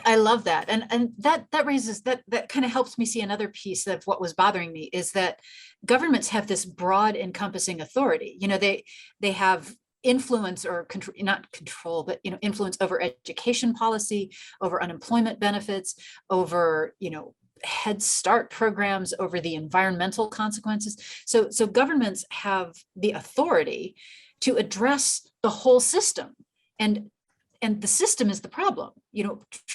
I love that. And that raises, that kind of helps me see another piece of what was bothering me, is that governments have this broad encompassing authority. They have influence or control, not control, but influence over education policy, over unemployment benefits, over Head Start programs, over the environmental consequences. So governments have the authority to address the whole system, and the system is the problem.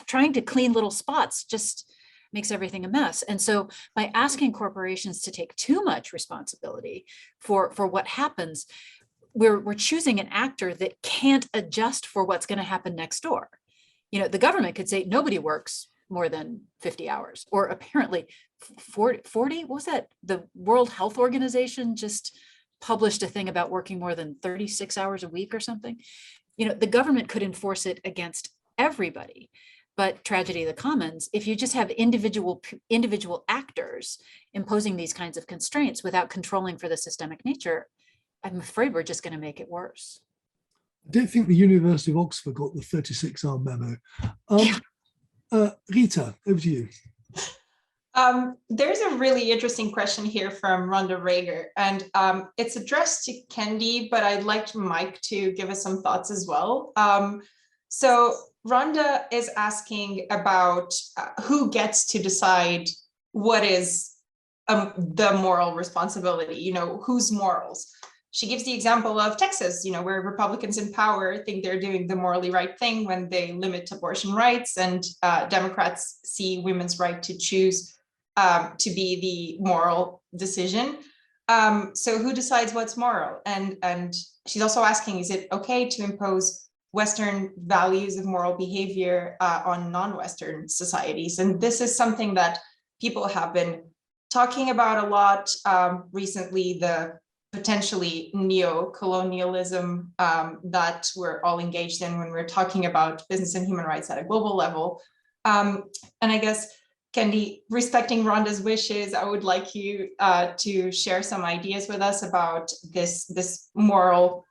Trying to clean little spots just makes everything a mess. And so by asking corporations to take too much responsibility for what happens, we're choosing an actor that can't adjust for what's going to happen next door. The government could say nobody works more than 50 hours, or apparently 40, what was that? The World Health Organization just published a thing about working more than 36 hours a week or something. The government could enforce it against everybody, but tragedy of the commons, if you just have individual actors imposing these kinds of constraints without controlling for the systemic nature, I'm afraid we're just going to make it worse. I don't think the University of Oxford got the 36-hour memo. Rita, over to you. There's a really interesting question here from Rhonda Rager, and it's addressed to Kendy, but I'd like Mike to give us some thoughts as well. So Rhonda is asking about who gets to decide what is the moral responsibility, whose morals. She gives the example of Texas, where Republicans in power think they're doing the morally right thing when they limit abortion rights, and Democrats see women's right to choose to be the moral decision. So who decides what's moral? And she's also asking, is it okay to impose Western values of moral behavior on non-Western societies? And this is something that people have been talking about a lot recently, the potentially neo-colonialism that we're all engaged in when we're talking about business and human rights at a global level. And I guess, Kendy, respecting Rhonda's wishes, I would like you to share some ideas with us about this moral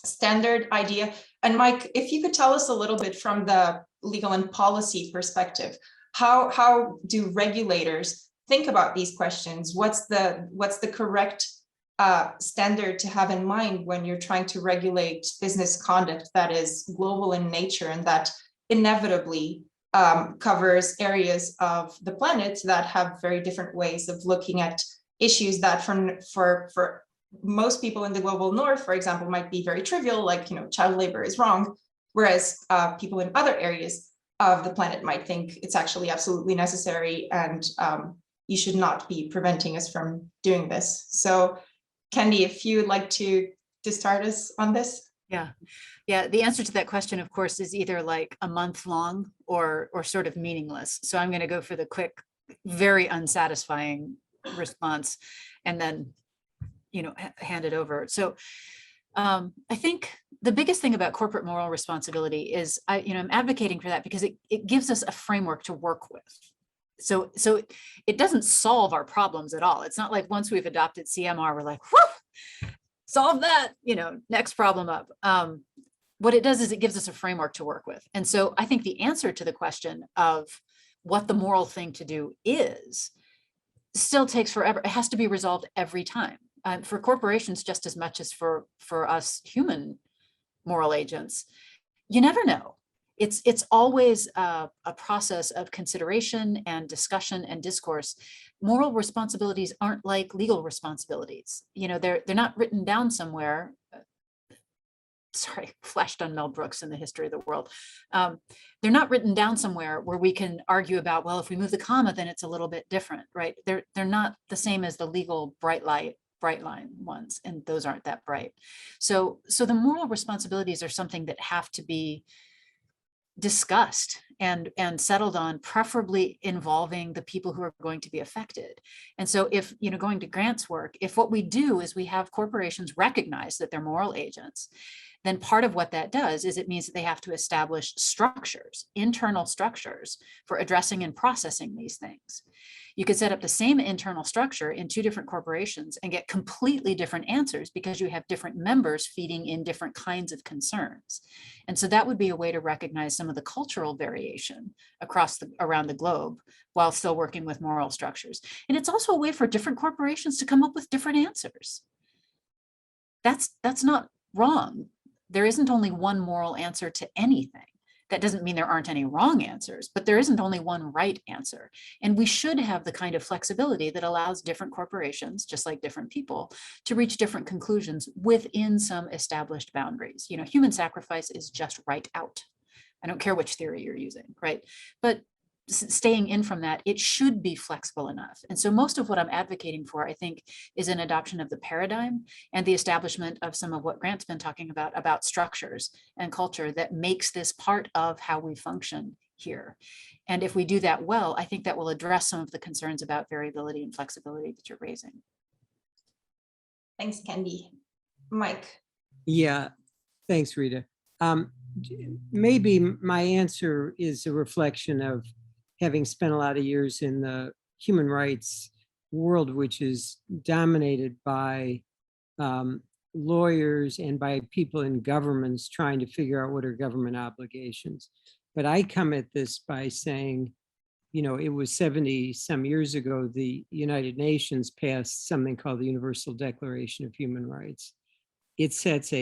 standard idea. And Mike, if you could tell us a little bit from the legal and policy perspective, how do regulators think about these questions? What's the correct standard to have in mind when you're trying to regulate business conduct that is global in nature and that inevitably covers areas of the planet that have very different ways of looking at issues that for most people in the global north, for example, might be very trivial, like child labor is wrong, whereas people in other areas of the planet might think it's actually absolutely necessary, and you should not be preventing us from doing this. So Kendy, if you would like to start us on this. Yeah, the answer to that question, of course, is either like a month long or sort of meaningless. So I'm going to go for the quick, very unsatisfying response, and then, hand it over. So I think the biggest thing about corporate moral responsibility is I'm advocating for that because it gives us a framework to work with. So it doesn't solve our problems at all. It's not like once we've adopted CMR, we're like, whoo, solve that, next problem up. What it does is it gives us a framework to work with. And so I think the answer to the question of what the moral thing to do is still takes forever. It has to be resolved every time. For corporations, just as much as for us human moral agents, you never know. It's always a process of consideration and discussion and discourse. Moral responsibilities aren't like legal responsibilities. They're not written down somewhere. Sorry, flashed on Mel Brooks in The History of the World. They're not written down somewhere where we can argue about, well, if we move the comma, then it's a little bit different, right? They're not the same as the legal bright line ones, and those aren't that bright. So the moral responsibilities are something that have to be discussed and settled on, preferably involving the people who are going to be affected. And so if, going to Grant's work, if what we do is we have corporations recognize that they're moral agents, then part of what that does is it means that they have to establish structures, internal structures for addressing and processing these things. You could set up the same internal structure in two different corporations and get completely different answers because you have different members feeding in different kinds of concerns. And so that would be a way to recognize some of the cultural variation around the globe while still working with moral structures. And it's also a way for different corporations to come up with different answers. That's not wrong. There isn't only one moral answer to anything. That doesn't mean there aren't any wrong answers, but there isn't only one right answer. And we should have the kind of flexibility that allows different corporations, just like different people, to reach different conclusions within some established boundaries. Human sacrifice is just right out. I don't care which theory you're using, right? But staying in from that, it should be flexible enough. And so most of what I'm advocating for, I think, is an adoption of the paradigm and the establishment of some of what Grant's been talking about structures and culture that makes this part of how we function here. And if we do that well, I think that will address some of the concerns about variability and flexibility that you're raising. Thanks, Kendy. Mike. Yeah, thanks, Rita. Maybe my answer is a reflection of having spent a lot of years in the human rights world, which is dominated by lawyers and by people in governments trying to figure out what are government obligations. But I come at this by saying, it was 70 some years ago, the United Nations passed something called the Universal Declaration of Human Rights. It sets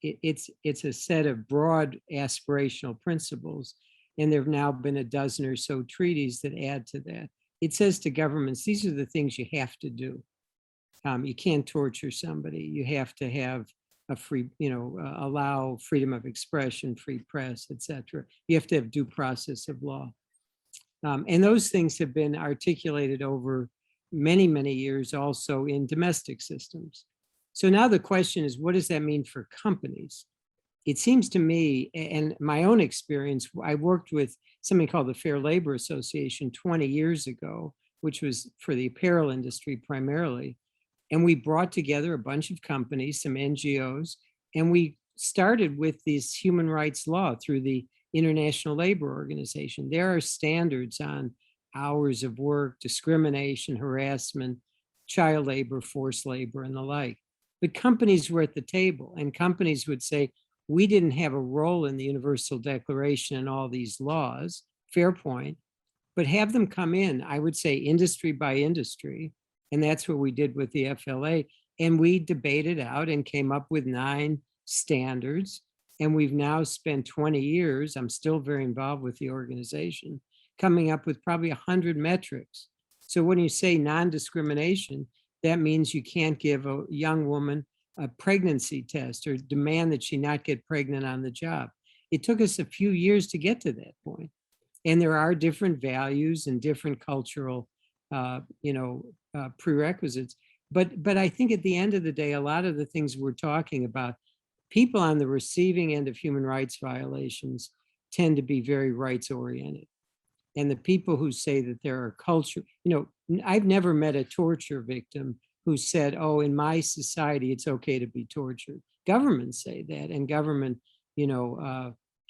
it's a set of broad aspirational principles, and there have now been a dozen or so treaties that add to that. It says to governments, these are the things you have to do. You can't torture somebody. You have to have a free, allow freedom of expression, free press, etc. You have to have due process of law. And those things have been articulated over many, many years also in domestic systems. So now the question is, what does that mean for companies? It seems to me, and my own experience, I worked with something called the Fair Labor Association 20 years ago, which was for the apparel industry primarily. And we brought together a bunch of companies, some NGOs, and we started with this human rights law through the International Labor Organization. There are standards on hours of work, discrimination, harassment, child labor, forced labor, and the like. But companies were at the table, and companies would say, we didn't have a role in the Universal Declaration and all these laws, fair point, but have them come in, I would say industry by industry, and that's what we did with the FLA, and we debated out and came up with 9 standards, and we've now spent 20 years, I'm still very involved with the organization, coming up with probably 100 metrics. So when you say non-discrimination, that means you can't give a young woman a pregnancy test or demand that she not get pregnant on the job. It took us a few years to get to that point. And there are different values and different cultural, prerequisites. But I think at the end of the day, a lot of the things we're talking about, people on the receiving end of human rights violations tend to be very rights oriented. And the people who say that there are culture, I've never met a torture victim who said, oh, in my society, it's okay to be tortured. Governments say that, and government,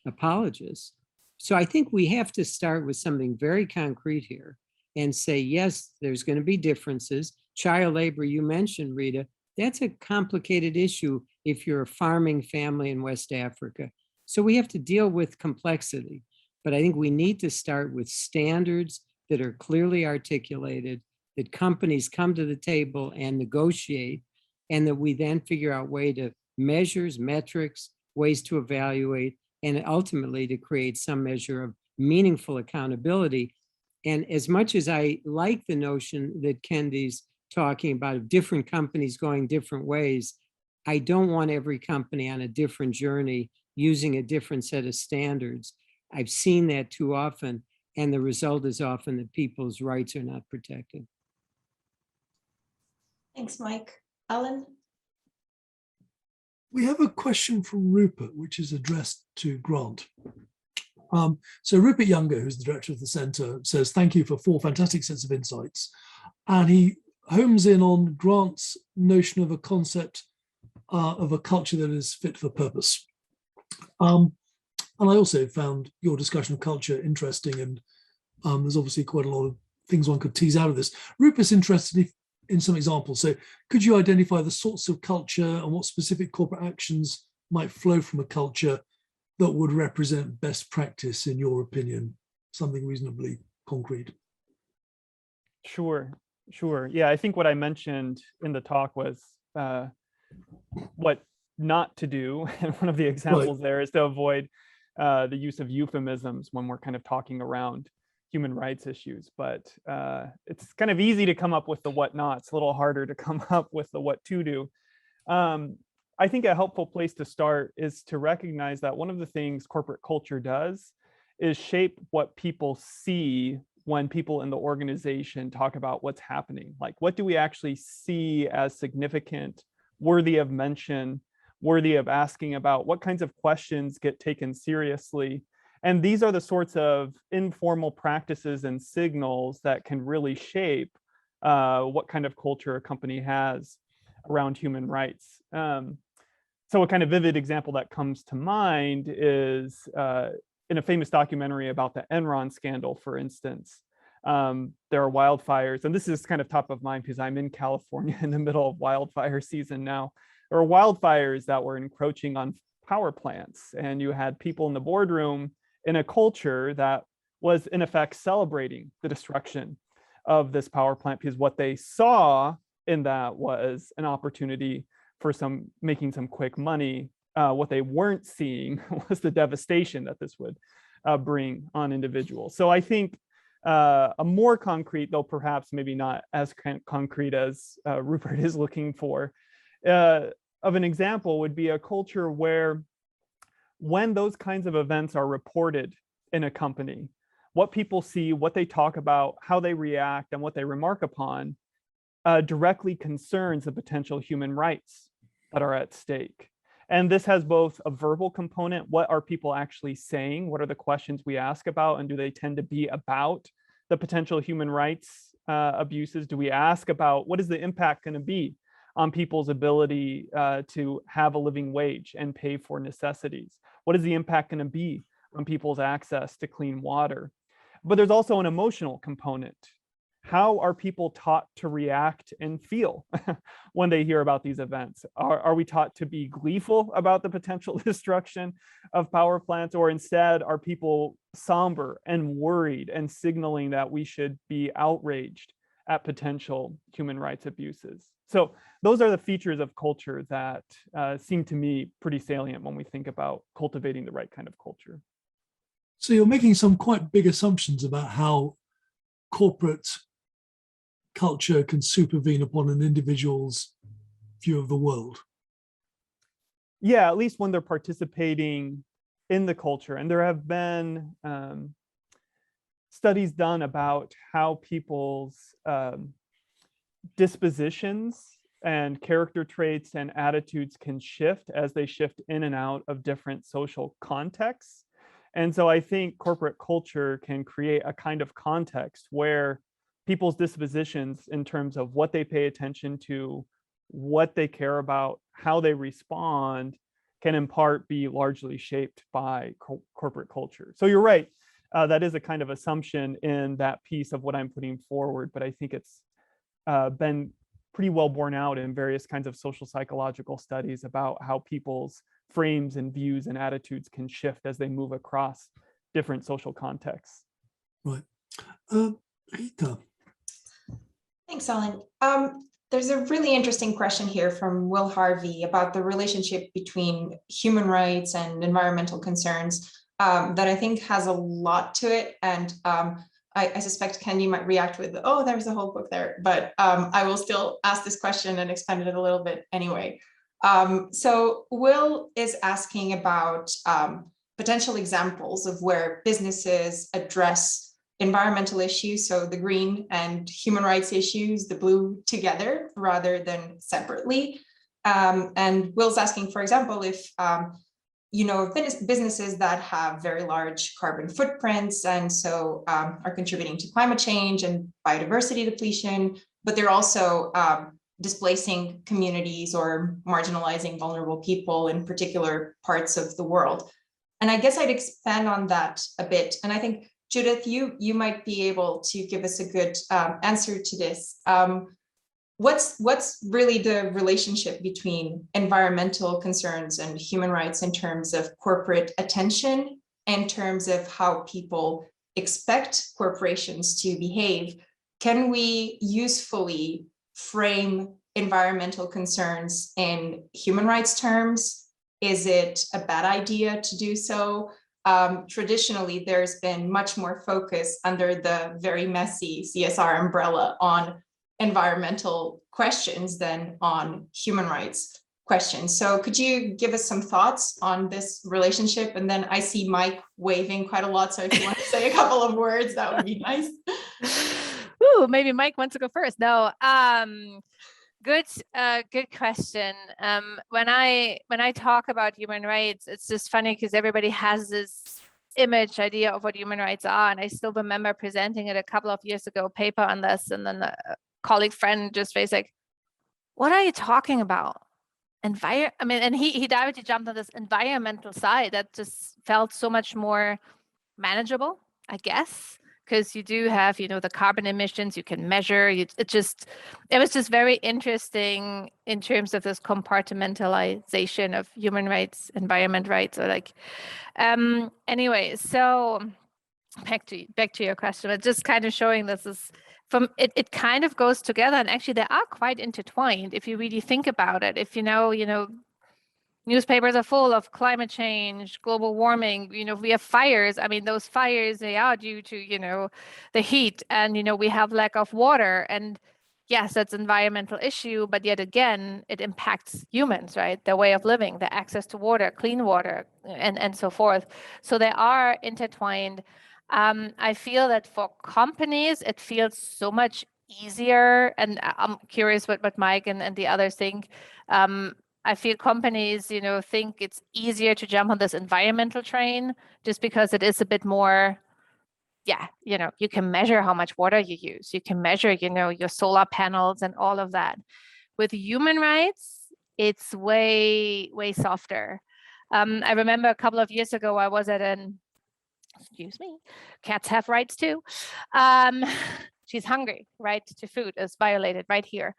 apologists. So I think we have to start with something very concrete here and say, yes, there's going to be differences. Child labor, you mentioned, Rita, that's a complicated issue if you're a farming family in West Africa. So we have to deal with complexity. But I think we need to start with standards that are clearly articulated, that companies come to the table and negotiate, and that we then figure out way to measures, metrics, ways to evaluate, and ultimately to create some measure of meaningful accountability. And as much as I like the notion that Kendy's talking about different companies going different ways, I don't want every company on a different journey using a different set of standards. I've seen that too often, and the result is often that people's rights are not protected. Thanks, Mike. Alan? We have a question from Rupert, which is addressed to Grant. So Rupert Younger, who's the director of the Centre, says, thank you for 4 fantastic sets of insights. And he homes in on Grant's notion of a concept of a culture that is fit for purpose. And I also found your discussion of culture interesting, and there's obviously quite a lot of things one could tease out of this. Rupert's interested in some examples. So could you identify the sorts of culture and what specific corporate actions might flow from a culture that would represent best practice, in your opinion? Something reasonably concrete. Sure. Yeah, I think what I mentioned in the talk was what not to do. And one of the examples there is to avoid the use of euphemisms when we're kind of talking around human rights issues. But it's kind of easy to come up with the what not. It's a little harder to come up with the what to do. I think a helpful place to start is to recognize that one of the things corporate culture does is shape what people see when people in the organization talk about what's happening. Like, what do we actually see as significant, worthy of mention, worthy of asking about? What kinds of questions get taken seriously? And these are the sorts of informal practices and signals that can really shape what kind of culture a company has around human rights. So a kind of vivid example that comes to mind is in a famous documentary about the Enron scandal, for instance. There are wildfires, and this is kind of top of mind because I'm in California in the middle of wildfire season now. There are wildfires that were encroaching on power plants, and you had people in the boardroom in a culture that was in effect celebrating the destruction of this power plant, because what they saw in that was an opportunity for making some quick money. What they weren't seeing was the devastation that this would bring on individuals. So I think a more concrete, though perhaps maybe not as concrete as Rupert is looking for, of an example would be a culture where when those kinds of events are reported in a company, what people see, what they talk about, how they react, and what they remark upon directly concerns the potential human rights that are at stake. And this has both a verbal component. What are people actually saying? What are the questions we ask about? And do they tend to be about the potential human rights abuses? Do we ask about what is the impact going to be on people's ability to have a living wage and pay for necessities? What is the impact going to be on people's access to clean water? But there's also an emotional component. How are people taught to react and feel when they hear about these events? Are we taught to be gleeful about the potential destruction of power plants, or instead are people somber and worried and signaling that we should be outraged at potential human rights abuses? So those are the features of culture that seem to me pretty salient when we think about cultivating the right kind of culture. So you're making some quite big assumptions about how corporate culture can supervene upon an individual's view of the world. Yeah, at least when they're participating in the culture. And there have been studies done about how people's dispositions and character traits and attitudes can shift as they shift in and out of different social contexts. And so I think corporate culture can create a kind of context where people's dispositions in terms of what they pay attention to, what they care about, how they respond, can in part be largely shaped by corporate culture. So you're right, that is a kind of assumption in that piece of what I'm putting forward, but I think it's been pretty well borne out in various kinds of social psychological studies about how people's frames and views and attitudes can shift as they move across different social contexts. Right. Rita. Thanks, Ellen. There's a really interesting question here from Will Harvey about the relationship between human rights and environmental concerns that I think has a lot to it. And I suspect Kendy might react with, oh, there's a whole book there, but I will still ask this question and expand it a little bit anyway. So Will is asking about potential examples of where businesses address environmental issues, so the green and human rights issues, the blue together rather than separately. And Will's asking, for example, if you know, businesses that have very large carbon footprints and so are contributing to climate change and biodiversity depletion, but they're also displacing communities or marginalizing vulnerable people in particular parts of the world. And I guess I'd expand on that a bit. And I think, Judith, you might be able to give us a good answer to this. What's really the relationship between environmental concerns and human rights in terms of corporate attention, in terms of how people expect corporations to behave? Can we usefully frame environmental concerns in human rights terms? Is it a bad idea to do so? Traditionally, there's been much more focus under the very messy CSR umbrella on environmental questions than on human rights questions. So could you give us some thoughts on this relationship? And then I see Mike waving quite a lot. So if you want to say a couple of words, that would be nice. Ooh, maybe Mike wants to go first. No, good question. When I talk about human rights, it's just funny because everybody has this idea of what human rights are. And I still remember presenting it a couple of years ago, paper on this, and then colleague friend just was like, what are you talking about? And he directly jumped on this environmental side that just felt so much more manageable, I guess, because you do have, you know, the carbon emissions you can measure. It was just very interesting in terms of this compartmentalization of human rights, environment rights, or like, anyway, so back to your question, but just kind of showing this is it kind of goes together, and actually they are quite intertwined if you really think about it. If you know, newspapers are full of climate change, global warming, you know, we have fires. I mean, those fires, they are due to, you know, the heat, and, you know, we have lack of water, and yes, that's an environmental issue, but yet again, it impacts humans, right? Their way of living, their access to water, clean water, and so forth. So they are intertwined. I feel that for companies, it feels so much easier, and I'm curious what Mike and the others think. I feel companies, you know, think it's easier to jump on this environmental train just because it is a bit more, yeah, you know, you can measure how much water you use. You can measure, you know, your solar panels and all of that. With human rights, it's way, way softer. I remember a couple of years ago, I was at excuse me, cats have rights too. She's hungry, right to food is violated right here.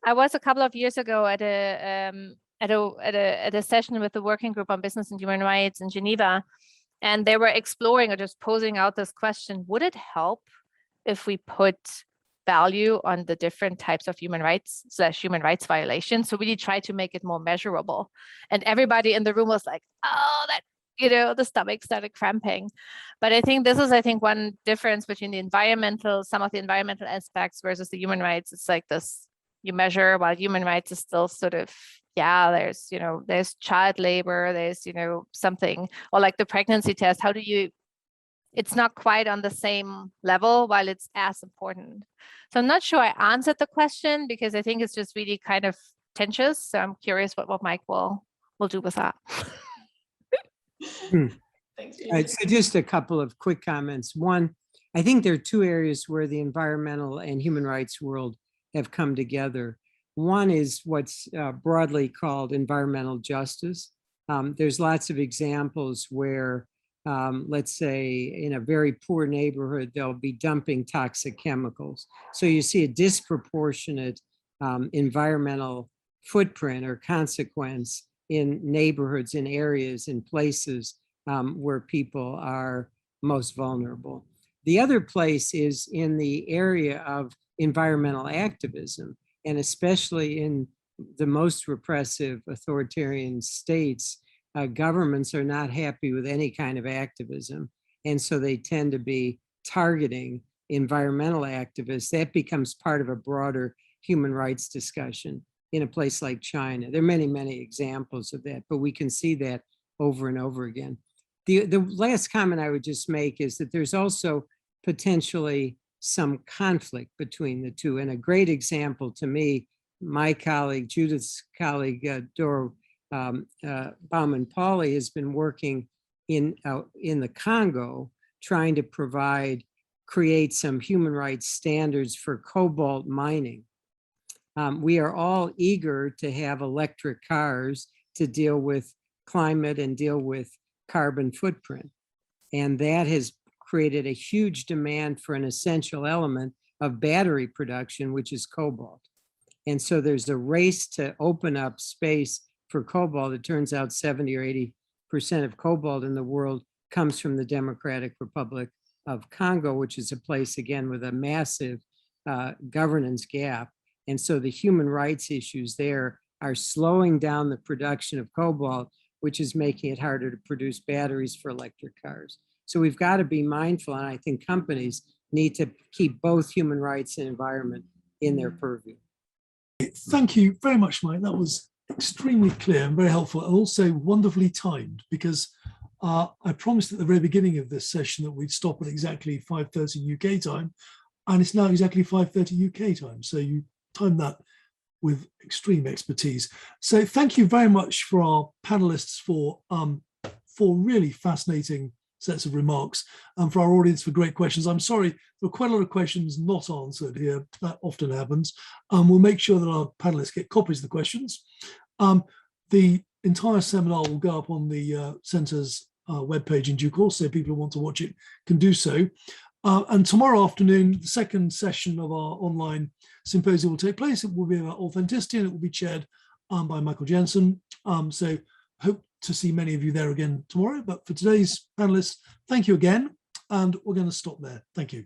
I was a couple of years ago at a session with the Working Group on Business and Human Rights in Geneva, and they were exploring or just posing out this question: would it help if we put value on the different types of human rights / human rights violations? So really try to make it more measurable. And everybody in the room was like, oh, that, you know, the stomach started cramping. But I think this is, one difference between some of the environmental aspects versus the human rights. It's like this you measure, while human rights is still sort of, yeah, there's, there's child labor, there's, something, or like the pregnancy test, how do you, it's not quite on the same level while it's as important. So I'm not sure I answered the question because I think it's just really kind of contentious. So I'm curious what Mike will do with that. Thanks, So just a couple of quick comments. One, I think there are two areas where the environmental and human rights world have come together. One is what's broadly called environmental justice. There's lots of examples where, let's say, in a very poor neighborhood, they'll be dumping toxic chemicals. So you see a disproportionate environmental footprint or consequence in neighborhoods, in areas, in places where people are most vulnerable. The other place is in the area of environmental activism, and especially in the most repressive authoritarian states, governments are not happy with any kind of activism. And so they tend to be targeting environmental activists. That becomes part of a broader human rights discussion in a place like China. There are many, many examples of that, but we can see that over and over again. The last comment I would just make is that there's also potentially some conflict between the two. And a great example to me, my colleague, Judith's colleague, Dora Bauman-Pauli, has been working in the Congo, trying to create some human rights standards for cobalt mining. We are all eager to have electric cars to deal with climate and deal with carbon footprint. And that has created a huge demand for an essential element of battery production, which is cobalt. And so there's a race to open up space for cobalt. It turns out 70 or 80% of cobalt in the world comes from the Democratic Republic of Congo, which is a place, again, with a massive governance gap. And so the human rights issues there are slowing down the production of cobalt, which is making it harder to produce batteries for electric cars. So we've got to be mindful, and I think companies need to keep both human rights and environment in their purview. Thank you very much, Mike. That was extremely clear and very helpful, and also wonderfully timed, because I promised at the very beginning of this session that we'd stop at exactly 5:30 UK time, and it's now exactly 5:30 UK time. So you timed that with extreme expertise. So thank you very much for our panelists for really fascinating sets of remarks, and for our audience for great questions. I'm sorry, there are quite a lot of questions not answered here. That often happens. We'll make sure that our panelists get copies of the questions. The entire seminar will go up on the Centre's webpage in due course, so people who want to watch it can do so. And tomorrow afternoon, the second session of our online symposium will take place. It will be about authenticity, and it will be chaired by Michael Jensen. So hope to see many of you there again tomorrow. But for today's panelists, thank you again. And we're going to stop there. Thank you.